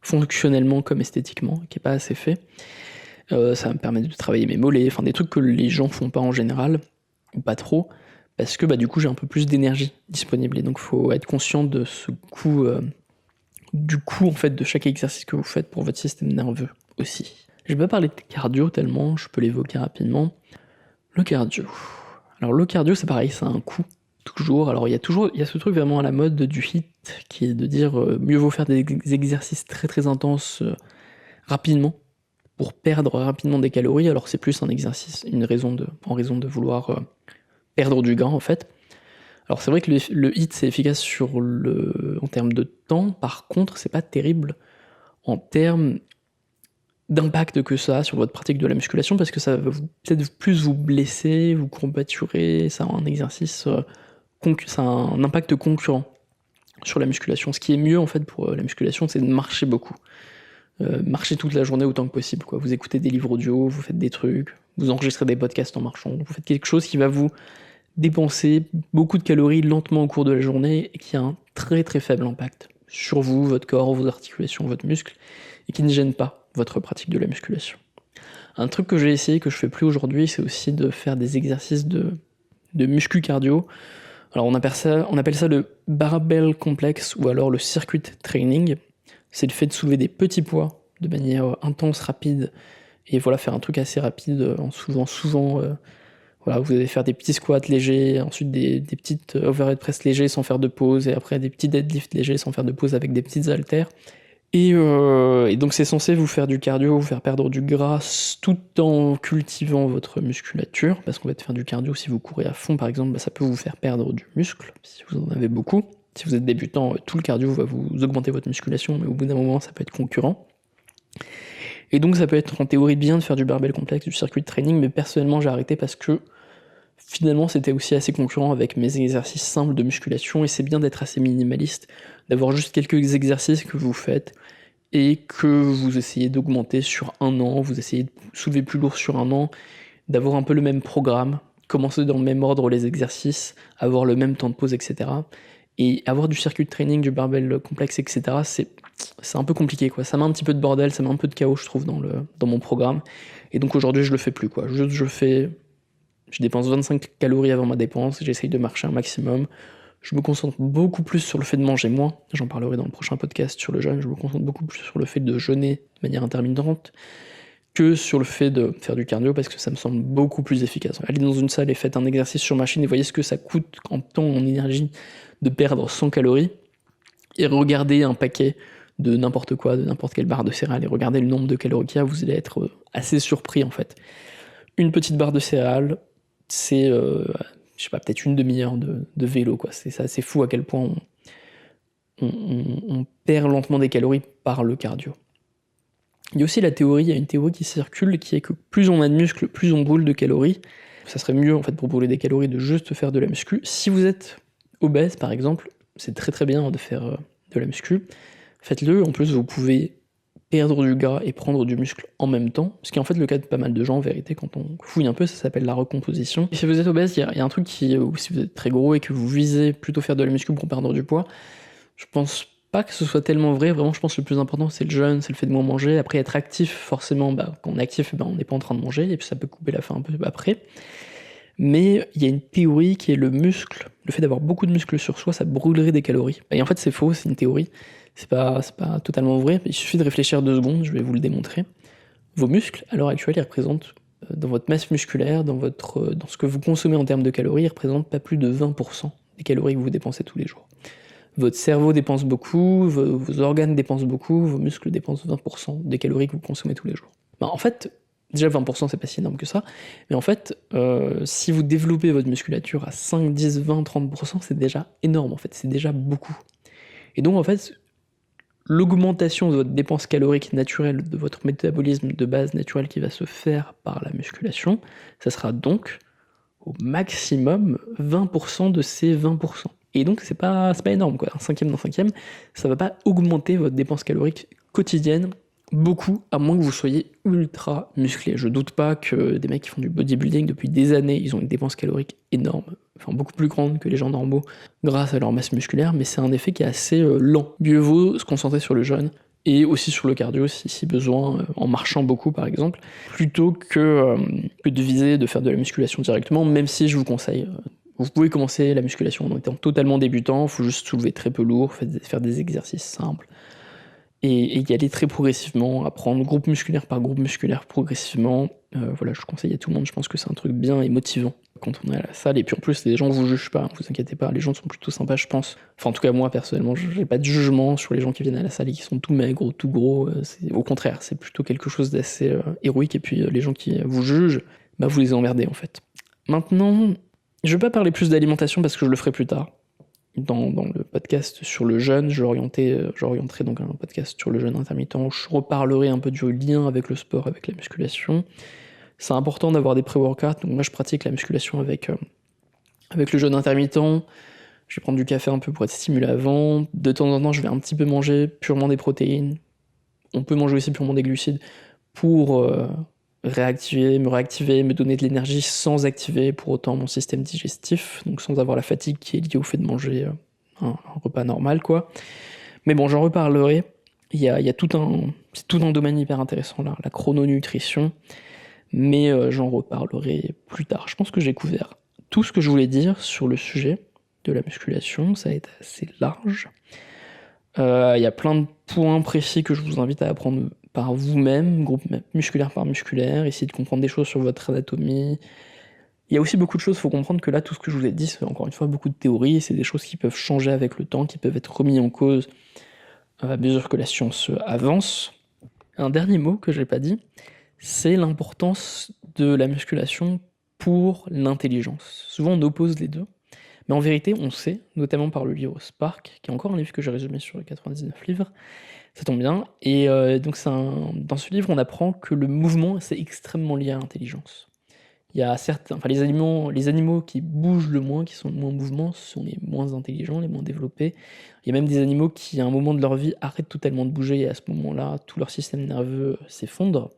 fonctionnellement comme esthétiquement, qui est pas assez fait. Ça me permet de travailler mes mollets, enfin des trucs que les gens font pas en général. ou pas trop, parce que du coup j'ai un peu plus d'énergie disponible, et donc faut être conscient de ce coût, du coût en fait de chaque exercice que vous faites pour votre système nerveux aussi. Je vais pas parler de cardio tellement, je peux l'évoquer rapidement. Le cardio. Alors le cardio c'est pareil, ça a un coût, toujours. Alors il y a ce truc vraiment à la mode du HIIT, qui est de dire mieux vaut faire des exercices très très intenses rapidement, pour perdre rapidement des calories, alors c'est plus un exercice, en raison de vouloir perdre du gras en fait. Alors c'est vrai que le HIIT c'est efficace en termes de temps, par contre c'est pas terrible en termes d'impact que ça a sur votre pratique de la musculation, parce que ça va peut-être plus vous blesser, vous courbaturer, ça a un exercice, ça a un impact concurrent sur la musculation. Ce qui est mieux en fait pour la musculation, c'est de marcher beaucoup. Marchez toute la journée autant que possible, quoi. Vous écoutez des livres audio, vous faites des trucs, vous enregistrez des podcasts en marchant, vous faites quelque chose qui va vous dépenser beaucoup de calories lentement au cours de la journée et qui a un très très faible impact sur vous, votre corps, vos articulations, votre muscle, et qui ne gêne pas votre pratique de la musculation. Un truc que j'ai essayé, que je fais plus aujourd'hui, c'est aussi de faire des exercices de muscu cardio. Alors on appelle ça le barbell complex, ou alors le circuit training. C'est le fait de soulever des petits poids de manière intense, rapide, et voilà, faire un truc assez rapide en soulevant voilà, vous allez faire des petits squats légers, ensuite des petites overhead press légers sans faire de pause, et après des petits deadlifts légers sans faire de pause avec des petites haltères. Et donc c'est censé vous faire du cardio, vous faire perdre du gras tout en cultivant votre musculature, parce qu'en fait faire du cardio, si vous courez à fond par exemple, ça peut vous faire perdre du muscle, si vous en avez beaucoup. Si vous êtes débutant, tout le cardio va vous augmenter votre musculation, mais au bout d'un moment ça peut être concurrent. Et donc ça peut être en théorie bien de faire du barbell complexe, du circuit training, mais personnellement j'ai arrêté parce que finalement c'était aussi assez concurrent avec mes exercices simples de musculation, et c'est bien d'être assez minimaliste, d'avoir juste quelques exercices que vous faites et que vous essayez d'augmenter sur un an, vous essayez de soulever plus lourd sur un an, d'avoir un peu le même programme, commencer dans le même ordre les exercices, avoir le même temps de pause, etc. Et avoir du circuit de training, du barbell complexe, etc., c'est un peu compliqué, quoi. Ça met un petit peu de bordel, ça met un peu de chaos, je trouve, dans mon programme. Et donc aujourd'hui, je le fais plus, quoi. Je dépense 25 calories avant ma dépense, j'essaye de marcher un maximum. Je me concentre beaucoup plus sur le fait de manger moins. J'en parlerai dans le prochain podcast sur le jeûne. Je me concentre beaucoup plus sur le fait de jeûner de manière intermittente que sur le fait de faire du cardio, parce que ça me semble beaucoup plus efficace. Allez dans une salle et faites un exercice sur machine et voyez ce que ça coûte en temps, en énergie, de perdre 100 calories, et regardez un paquet de n'importe quoi, de n'importe quelle barre de céréales, et regardez le nombre de calories qu'il y a, vous allez être assez surpris en fait. Une petite barre de céréales, c'est, je sais pas, peut-être une demi-heure de vélo, quoi. C'est assez fou à quel point on perd lentement des calories par le cardio. Il y a aussi il y a une théorie qui circule, qui est que plus on a de muscles, plus on brûle de calories. Ça serait mieux en fait pour brûler des calories de juste faire de la muscu. Si vous êtes obèse par exemple, c'est très très bien de faire de la muscu. Faites-le, en plus vous pouvez perdre du gras et prendre du muscle en même temps, ce qui est en fait le cas de pas mal de gens en vérité. Quand on fouille un peu, ça s'appelle la recomposition. Et si vous êtes obèse, il y a un truc ou si vous êtes très gros et que vous visez plutôt faire de la muscu pour perdre du poids, je pense pas que ce soit tellement vrai. Vraiment, je pense que le plus important c'est le jeûne, c'est le fait de moins manger. Après, être actif, forcément, quand on est actif, on n'est pas en train de manger, et puis ça peut couper la faim un peu après. Mais il y a une théorie qui est le fait d'avoir beaucoup de muscles sur soi, ça brûlerait des calories. Et en fait c'est faux, c'est une théorie, c'est pas totalement vrai, il suffit de réfléchir 2 secondes, je vais vous le démontrer. Vos muscles, à l'heure actuelle, ils représentent, dans votre masse musculaire, dans ce que vous consommez en termes de calories, ils représentent pas plus de 20% des calories que vous dépensez tous les jours. Votre cerveau dépense beaucoup, vos organes dépensent beaucoup, vos muscles dépensent 20% des calories que vous consommez tous les jours. En fait, déjà 20% c'est pas si énorme que ça, mais en fait, si vous développez votre musculature à 5, 10, 20, 30%, c'est déjà énorme en fait, c'est déjà beaucoup. Et donc en fait, l'augmentation de votre dépense calorique naturelle, de votre métabolisme de base naturel qui va se faire par la musculation, ça sera donc au maximum 20% de ces 20%. Et donc c'est pas énorme quoi, un cinquième d'un cinquième, ça va pas augmenter votre dépense calorique quotidienne beaucoup, à moins que vous soyez ultra musclé. Je doute pas que des mecs qui font du bodybuilding depuis des années, ils ont une dépense calorique énorme, enfin beaucoup plus grande que les gens normaux grâce à leur masse musculaire, mais c'est un effet qui est assez lent. Mieux vaut se concentrer sur le jeûne et aussi sur le cardio si besoin, en marchant beaucoup par exemple, plutôt que de viser de faire de la musculation directement, même si je vous conseille, vous pouvez commencer la musculation en étant totalement débutant, faut juste soulever très peu lourd, faire des exercices simples et y aller très progressivement, apprendre groupe musculaire par groupe musculaire progressivement. Voilà, je conseille à tout le monde, je pense que c'est un truc bien et motivant quand on est à la salle. Et puis en plus, les gens vous jugent pas, vous inquiétez pas, les gens sont plutôt sympas, je pense. Enfin, en tout cas, moi personnellement, j'ai pas de jugement sur les gens qui viennent à la salle et qui sont tout maigres ou tout gros. Au contraire, c'est plutôt quelque chose d'assez héroïque. Et puis les gens qui vous jugent, bah vous les emmerdez en fait. Maintenant, je vais pas parler plus d'alimentation parce que je le ferai plus tard. Dans le podcast sur le jeûne, j'orienterai donc un podcast sur le jeûne intermittent où je reparlerai un peu du lien avec le sport, avec la musculation. C'est important d'avoir des pré-workouts, donc moi je pratique la musculation avec le jeûne intermittent. Je vais prendre du café un peu pour être stimulé avant. De temps en temps, je vais un petit peu manger purement des protéines. On peut manger aussi purement des glucides pour me réactiver, me donner de l'énergie sans activer pour autant mon système digestif, donc sans avoir la fatigue qui est liée au fait de manger un repas normal, quoi. Mais bon, j'en reparlerai. C'est tout un domaine hyper intéressant, là, la chrononutrition, mais j'en reparlerai plus tard. Je pense que j'ai couvert tout ce que je voulais dire sur le sujet de la musculation, ça a été assez large. Il y a plein de points précis que je vous invite à apprendre par vous-même, groupe musculaire par musculaire, essayer de comprendre des choses sur votre anatomie. Il y a aussi beaucoup de choses, il faut comprendre que là, tout ce que je vous ai dit, c'est encore une fois beaucoup de théories, c'est des choses qui peuvent changer avec le temps, qui peuvent être remis en cause à mesure que la science avance. Un dernier mot que j'ai pas dit, c'est l'importance de la musculation pour l'intelligence. Souvent on oppose les deux, mais en vérité on sait, notamment par le livre Spark, qui est encore un livre que j'ai résumé sur les 99 livres, ça tombe bien, et donc dans ce livre on apprend que le mouvement c'est extrêmement lié à l'intelligence. Il y a les animaux qui bougent le moins, qui sont le moins en mouvement, sont les moins intelligents, les moins développés. Il y a même des animaux qui, à un moment de leur vie, arrêtent totalement de bouger et à ce moment-là, tout leur système nerveux s'effondre.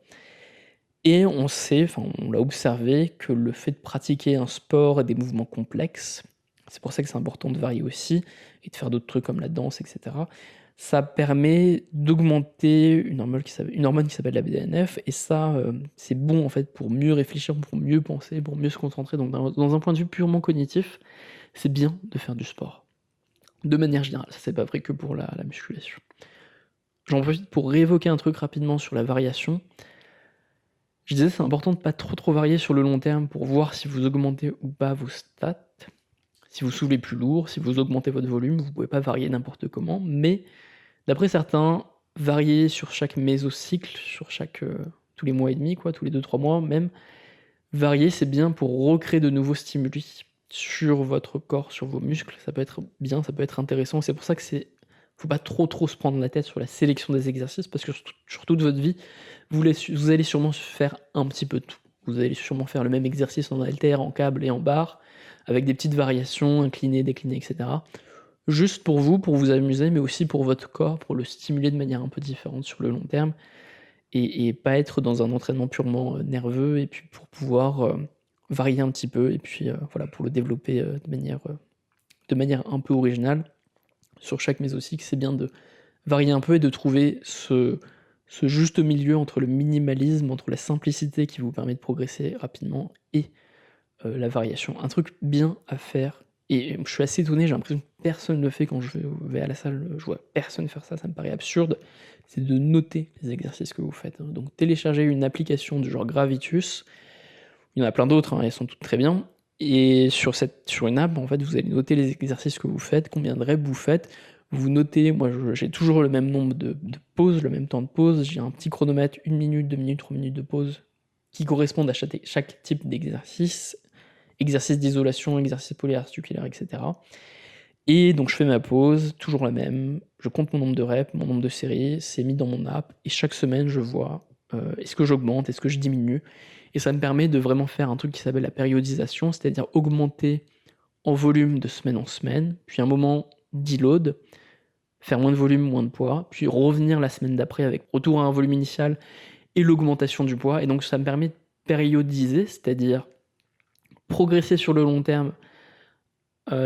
Et on sait, enfin on l'a observé, que le fait de pratiquer un sport et des mouvements complexes, c'est pour ça que c'est important de varier aussi, et de faire d'autres trucs comme la danse, etc. Ça permet d'augmenter une hormone qui s'appelle la BDNF, et ça, c'est bon en fait pour mieux réfléchir, pour mieux penser, pour mieux se concentrer. Donc dans un point de vue purement cognitif, c'est bien de faire du sport. De manière générale, ça c'est pas vrai que pour la musculation. J'en profite pour réévoquer un truc rapidement sur la variation. Je disais, c'est important de pas trop varier sur le long terme pour voir si vous augmentez ou pas vos stats. Si vous soulevez plus lourd, si vous augmentez votre volume, vous pouvez pas varier n'importe comment, mais d'après certains, varier sur chaque mésocycle, sur tous les mois et demi, quoi, tous les 2-3 mois même, varier c'est bien pour recréer de nouveaux stimuli sur votre corps, sur vos muscles, ça peut être bien, ça peut être intéressant. C'est pour ça que faut pas trop se prendre la tête sur la sélection des exercices, parce que sur toute votre vie, vous allez sûrement faire un petit peu de tout. Vous allez sûrement faire le même exercice en haltère, en câble et en barre, avec des petites variations, inclinées, déclinées, etc. Juste pour vous amuser, mais aussi pour votre corps, pour le stimuler de manière un peu différente sur le long terme, et pas être dans un entraînement purement nerveux, et puis pour pouvoir varier un petit peu, et puis voilà, pour le développer de manière un peu originale. Sur chaque mésocycle, c'est bien de varier un peu et de trouver ce juste milieu entre le minimalisme, entre la simplicité qui vous permet de progresser rapidement et la variation. Un truc bien à faire, et je suis assez étonné, j'ai l'impression que personne ne le fait quand je vais à la salle, je vois personne faire ça, ça me paraît absurde, c'est de noter les exercices que vous faites. Donc téléchargez une application du genre Gravitus, il y en a plein d'autres, elles sont toutes très bien, et sur une app, en fait, vous allez noter les exercices que vous faites, combien de reps vous faites, vous notez, moi j'ai toujours le même nombre de pauses, le même temps de pause, j'ai un petit chronomètre, 1 minute, 2 minutes, 3 minutes de pause, qui correspondent à chaque type d'exercice, exercice d'isolation, exercice polyarticulaire, etc. Et donc je fais ma pause, toujours la même, je compte mon nombre de reps, mon nombre de séries, c'est mis dans mon app, et chaque semaine je vois est-ce que j'augmente, est-ce que je diminue, et ça me permet de vraiment faire un truc qui s'appelle la périodisation, c'est-à-dire augmenter en volume de semaine en semaine, puis un moment deload, faire moins de volume, moins de poids, puis revenir la semaine d'après avec retour à un volume initial et l'augmentation du poids, et donc ça me permet de périodiser, c'est-à-dire progresser sur le long terme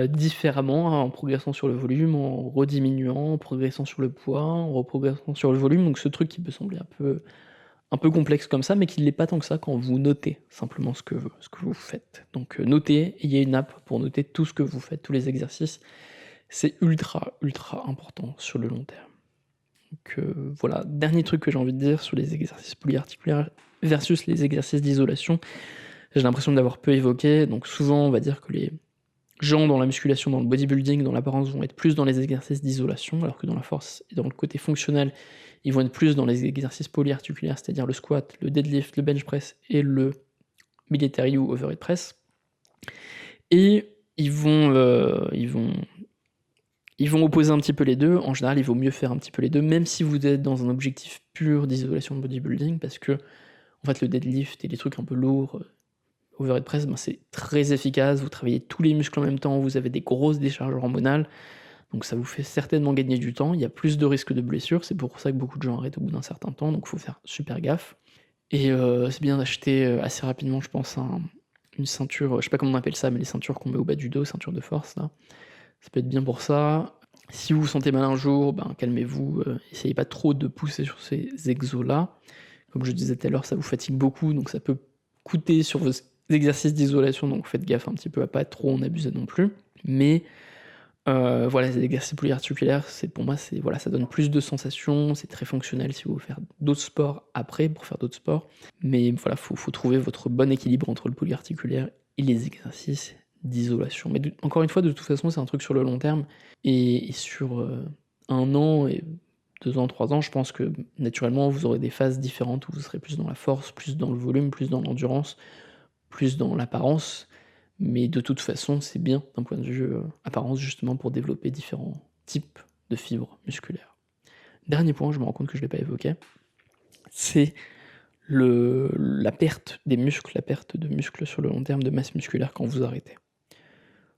différemment, hein, en progressant sur le volume, en rediminuant, en progressant sur le poids, en reprogressant sur le volume. Donc ce truc qui peut sembler un peu complexe comme ça, mais qui ne l'est pas tant que ça quand vous notez simplement ce que vous faites. Donc notez, ayez une app pour noter tout ce que vous faites, tous les exercices. C'est ultra, ultra important sur le long terme. Donc voilà, dernier truc que j'ai envie de dire sur les exercices polyarticulaires versus les exercices d'isolation. J'ai l'impression de l'avoir peu évoqué, donc souvent on va dire que les gens dans la musculation, dans le bodybuilding, dans l'apparence vont être plus dans les exercices d'isolation, alors que dans la force et dans le côté fonctionnel, ils vont être plus dans les exercices polyarticulaires, c'est-à-dire le squat, le deadlift, le bench press et le military ou overhead press. Et ils vont opposer un petit peu les deux. En général, il vaut mieux faire un petit peu les deux, même si vous êtes dans un objectif pur d'isolation de bodybuilding, parce que en fait, le deadlift et les trucs un peu lourds, overhead press, c'est très efficace. Vous travaillez tous les muscles en même temps, vous avez des grosses décharges hormonales, donc ça vous fait certainement gagner du temps. Il y a plus de risques de blessures, c'est pour ça que beaucoup de gens arrêtent au bout d'un certain temps, donc il faut faire super gaffe. Et c'est bien d'acheter assez rapidement, je pense, une ceinture, je sais pas comment on appelle ça, mais les ceintures qu'on met au bas du dos, ceinture de force, là. Ça peut être bien pour ça. Si vous vous sentez mal un jour, calmez-vous, essayez pas trop de pousser sur ces exos-là. Comme je disais tout à l'heure, ça vous fatigue beaucoup, donc ça peut coûter sur vos exercices d'isolation, donc faites gaffe un petit peu à pas trop en abuser non plus. Mais voilà, les exercices polyarticulaires, pour moi, voilà, ça donne plus de sensations, c'est très fonctionnel si vous voulez faire d'autres sports après, pour faire d'autres sports. Mais voilà, faut trouver votre bon équilibre entre le polyarticulaire et les exercices d'isolation. Mais encore une fois, de toute façon, c'est un truc sur le long terme, et sur 1 an et 2 ans, 3 ans, je pense que naturellement, vous aurez des phases différentes où vous serez plus dans la force, plus dans le volume, plus dans l'endurance, plus dans l'apparence. Mais de toute façon, c'est bien d'un point de vue apparence, justement, pour développer différents types de fibres musculaires. Dernier point, je me rends compte que je ne l'ai pas évoqué, c'est la perte des muscles, la perte de muscles sur le long terme, de masse musculaire quand vous arrêtez.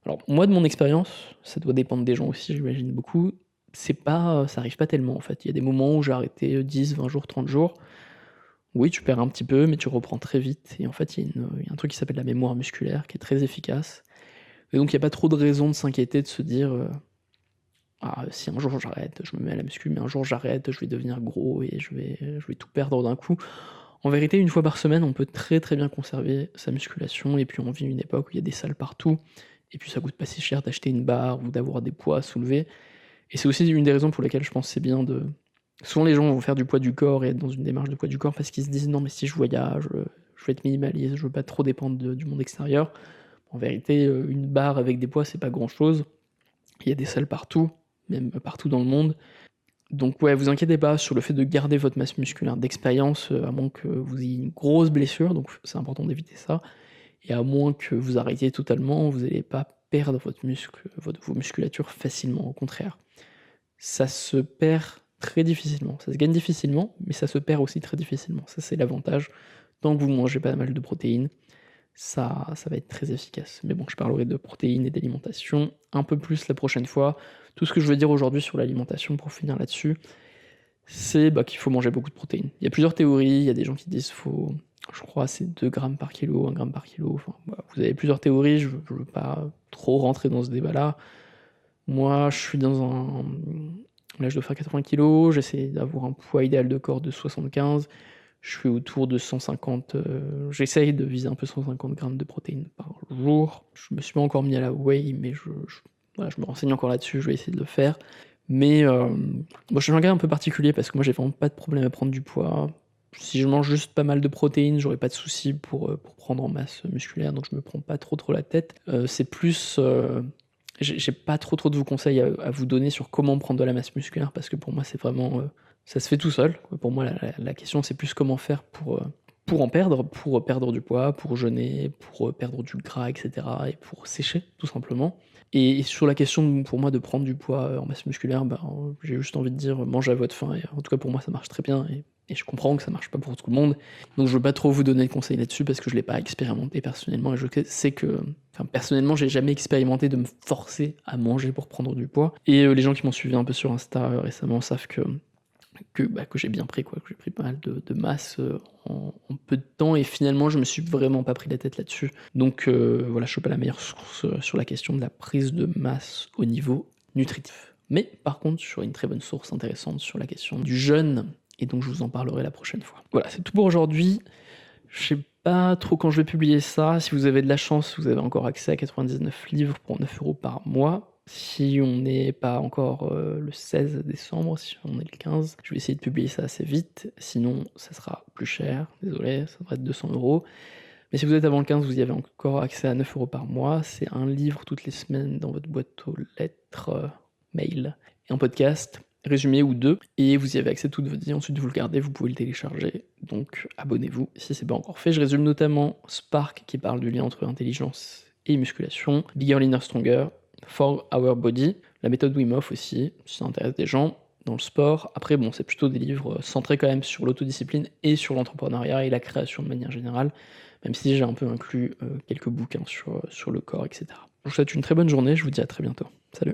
Alors moi, de mon expérience, ça doit dépendre des gens aussi, j'imagine beaucoup, ça arrive pas tellement en fait. Il y a des moments où j'ai arrêté 10, 20 jours, 30 jours. Oui, tu perds un petit peu, mais tu reprends très vite. Et en fait, il y a un truc qui s'appelle la mémoire musculaire qui est très efficace. Et donc, il n'y a pas trop de raison de s'inquiéter, de se dire ah, si un jour j'arrête, je me mets à la muscu, mais un jour j'arrête, je vais devenir gros et je vais tout perdre d'un coup. En vérité, une fois par semaine, on peut très très bien conserver sa musculation. Et puis, on vit une époque où il y a des salles partout. Et puis, ça coûte pas si cher d'acheter une barre ou d'avoir des poids à soulever. Et c'est aussi une des raisons pour lesquelles je pense que c'est bien de. Souvent, les gens vont faire du poids du corps et être dans une démarche de poids du corps parce qu'ils se disent non, mais si je voyage, je vais être minimaliste, je veux pas trop dépendre du monde extérieur. En vérité, une barre avec des poids, c'est pas grand chose. Il y a des salles partout, même partout dans le monde. Donc, ouais, vous inquiétez pas sur le fait de garder votre masse musculaire d'expérience, à moins que vous ayez une grosse blessure, donc c'est important d'éviter ça. Et à moins que vous arrêtiez totalement, vous n'allez pas perdre vos musculatures facilement, au contraire. Ça se perd très difficilement. Ça se gagne difficilement, mais ça se perd aussi très difficilement. Ça, c'est l'avantage. Tant que vous mangez pas mal de protéines, ça va être très efficace. Mais bon, je parlerai de protéines et d'alimentation un peu plus la prochaine fois. Tout ce que je veux dire aujourd'hui sur l'alimentation, pour finir là-dessus, c'est qu'il faut manger beaucoup de protéines. Il y a plusieurs théories, il y a des gens qui disent je crois c'est 2 grammes par kilo, 1 gramme par kilo, enfin, voilà. Vous avez plusieurs théories, je veux pas trop rentrer dans ce débat-là. Moi, je suis là, je dois faire 80 kilos, j'essaie d'avoir un poids idéal de corps de 75, je suis autour de 150, j'essaye de viser un peu 150 grammes de protéines par jour. Je me suis pas encore mis à la whey, mais voilà, je me renseigne encore là-dessus, je vais essayer de le faire. Mais je suis un gars un peu particulier parce que moi j'ai vraiment pas de problème à prendre du poids. Si je mange juste pas mal de protéines, j'aurais pas de soucis pour prendre en masse musculaire, donc je me prends pas trop la tête. C'est plus j'ai pas trop de conseils à vous donner sur comment prendre de la masse musculaire parce que pour moi c'est vraiment ça se fait tout seul. Pour moi la question c'est plus comment faire pour en perdre, pour perdre du poids, pour jeûner, pour perdre du gras, etc. et pour sécher tout simplement. Et sur la question pour moi de prendre du poids en masse musculaire, j'ai juste envie de dire mangez à votre faim, et en tout cas pour moi ça marche très bien et je comprends que ça marche pas pour tout le monde, donc je veux pas trop vous donner de conseils là-dessus parce que je l'ai pas expérimenté personnellement et je sais que, personnellement j'ai jamais expérimenté de me forcer à manger pour prendre du poids, et les gens qui m'ont suivi un peu sur Insta récemment savent que que j'ai bien pris quoi, que j'ai pris pas mal de masse, en peu de temps et finalement je me suis vraiment pas pris la tête là-dessus. Donc voilà, je suis pas la meilleure source, sur la question de la prise de masse au niveau nutritif. Mais par contre, je suis une très bonne source intéressante sur la question du jeûne et donc je vous en parlerai la prochaine fois. Voilà, c'est tout pour aujourd'hui. Je sais pas trop quand je vais publier ça. Si vous avez de la chance, vous avez encore accès à 99 livres pour 9 € par mois. Si on n'est pas encore le 16 décembre, si on est le 15, je vais essayer de publier ça assez vite. Sinon, ça sera plus cher. Désolé, ça devrait être 200 €. Mais si vous êtes avant le 15, vous y avez encore accès à 9 € par mois. C'est un livre toutes les semaines dans votre boîte aux lettres mail et un podcast résumé ou 2, et vous y avez accès toute votre vie. Ensuite, vous le gardez, vous pouvez le télécharger. Donc, abonnez-vous si c'est pas encore fait. Je résume notamment Spark qui parle du lien entre intelligence et musculation, Bigger, Leaner, Stronger, For Our Body, la méthode Wim Hof aussi, si ça intéresse des gens dans le sport. Après, bon, c'est plutôt des livres centrés quand même sur l'autodiscipline et sur l'entrepreneuriat et la création de manière générale, même si j'ai un peu inclus quelques bouquins sur le corps, etc. Je vous souhaite une très bonne journée, je vous dis à très bientôt. Salut!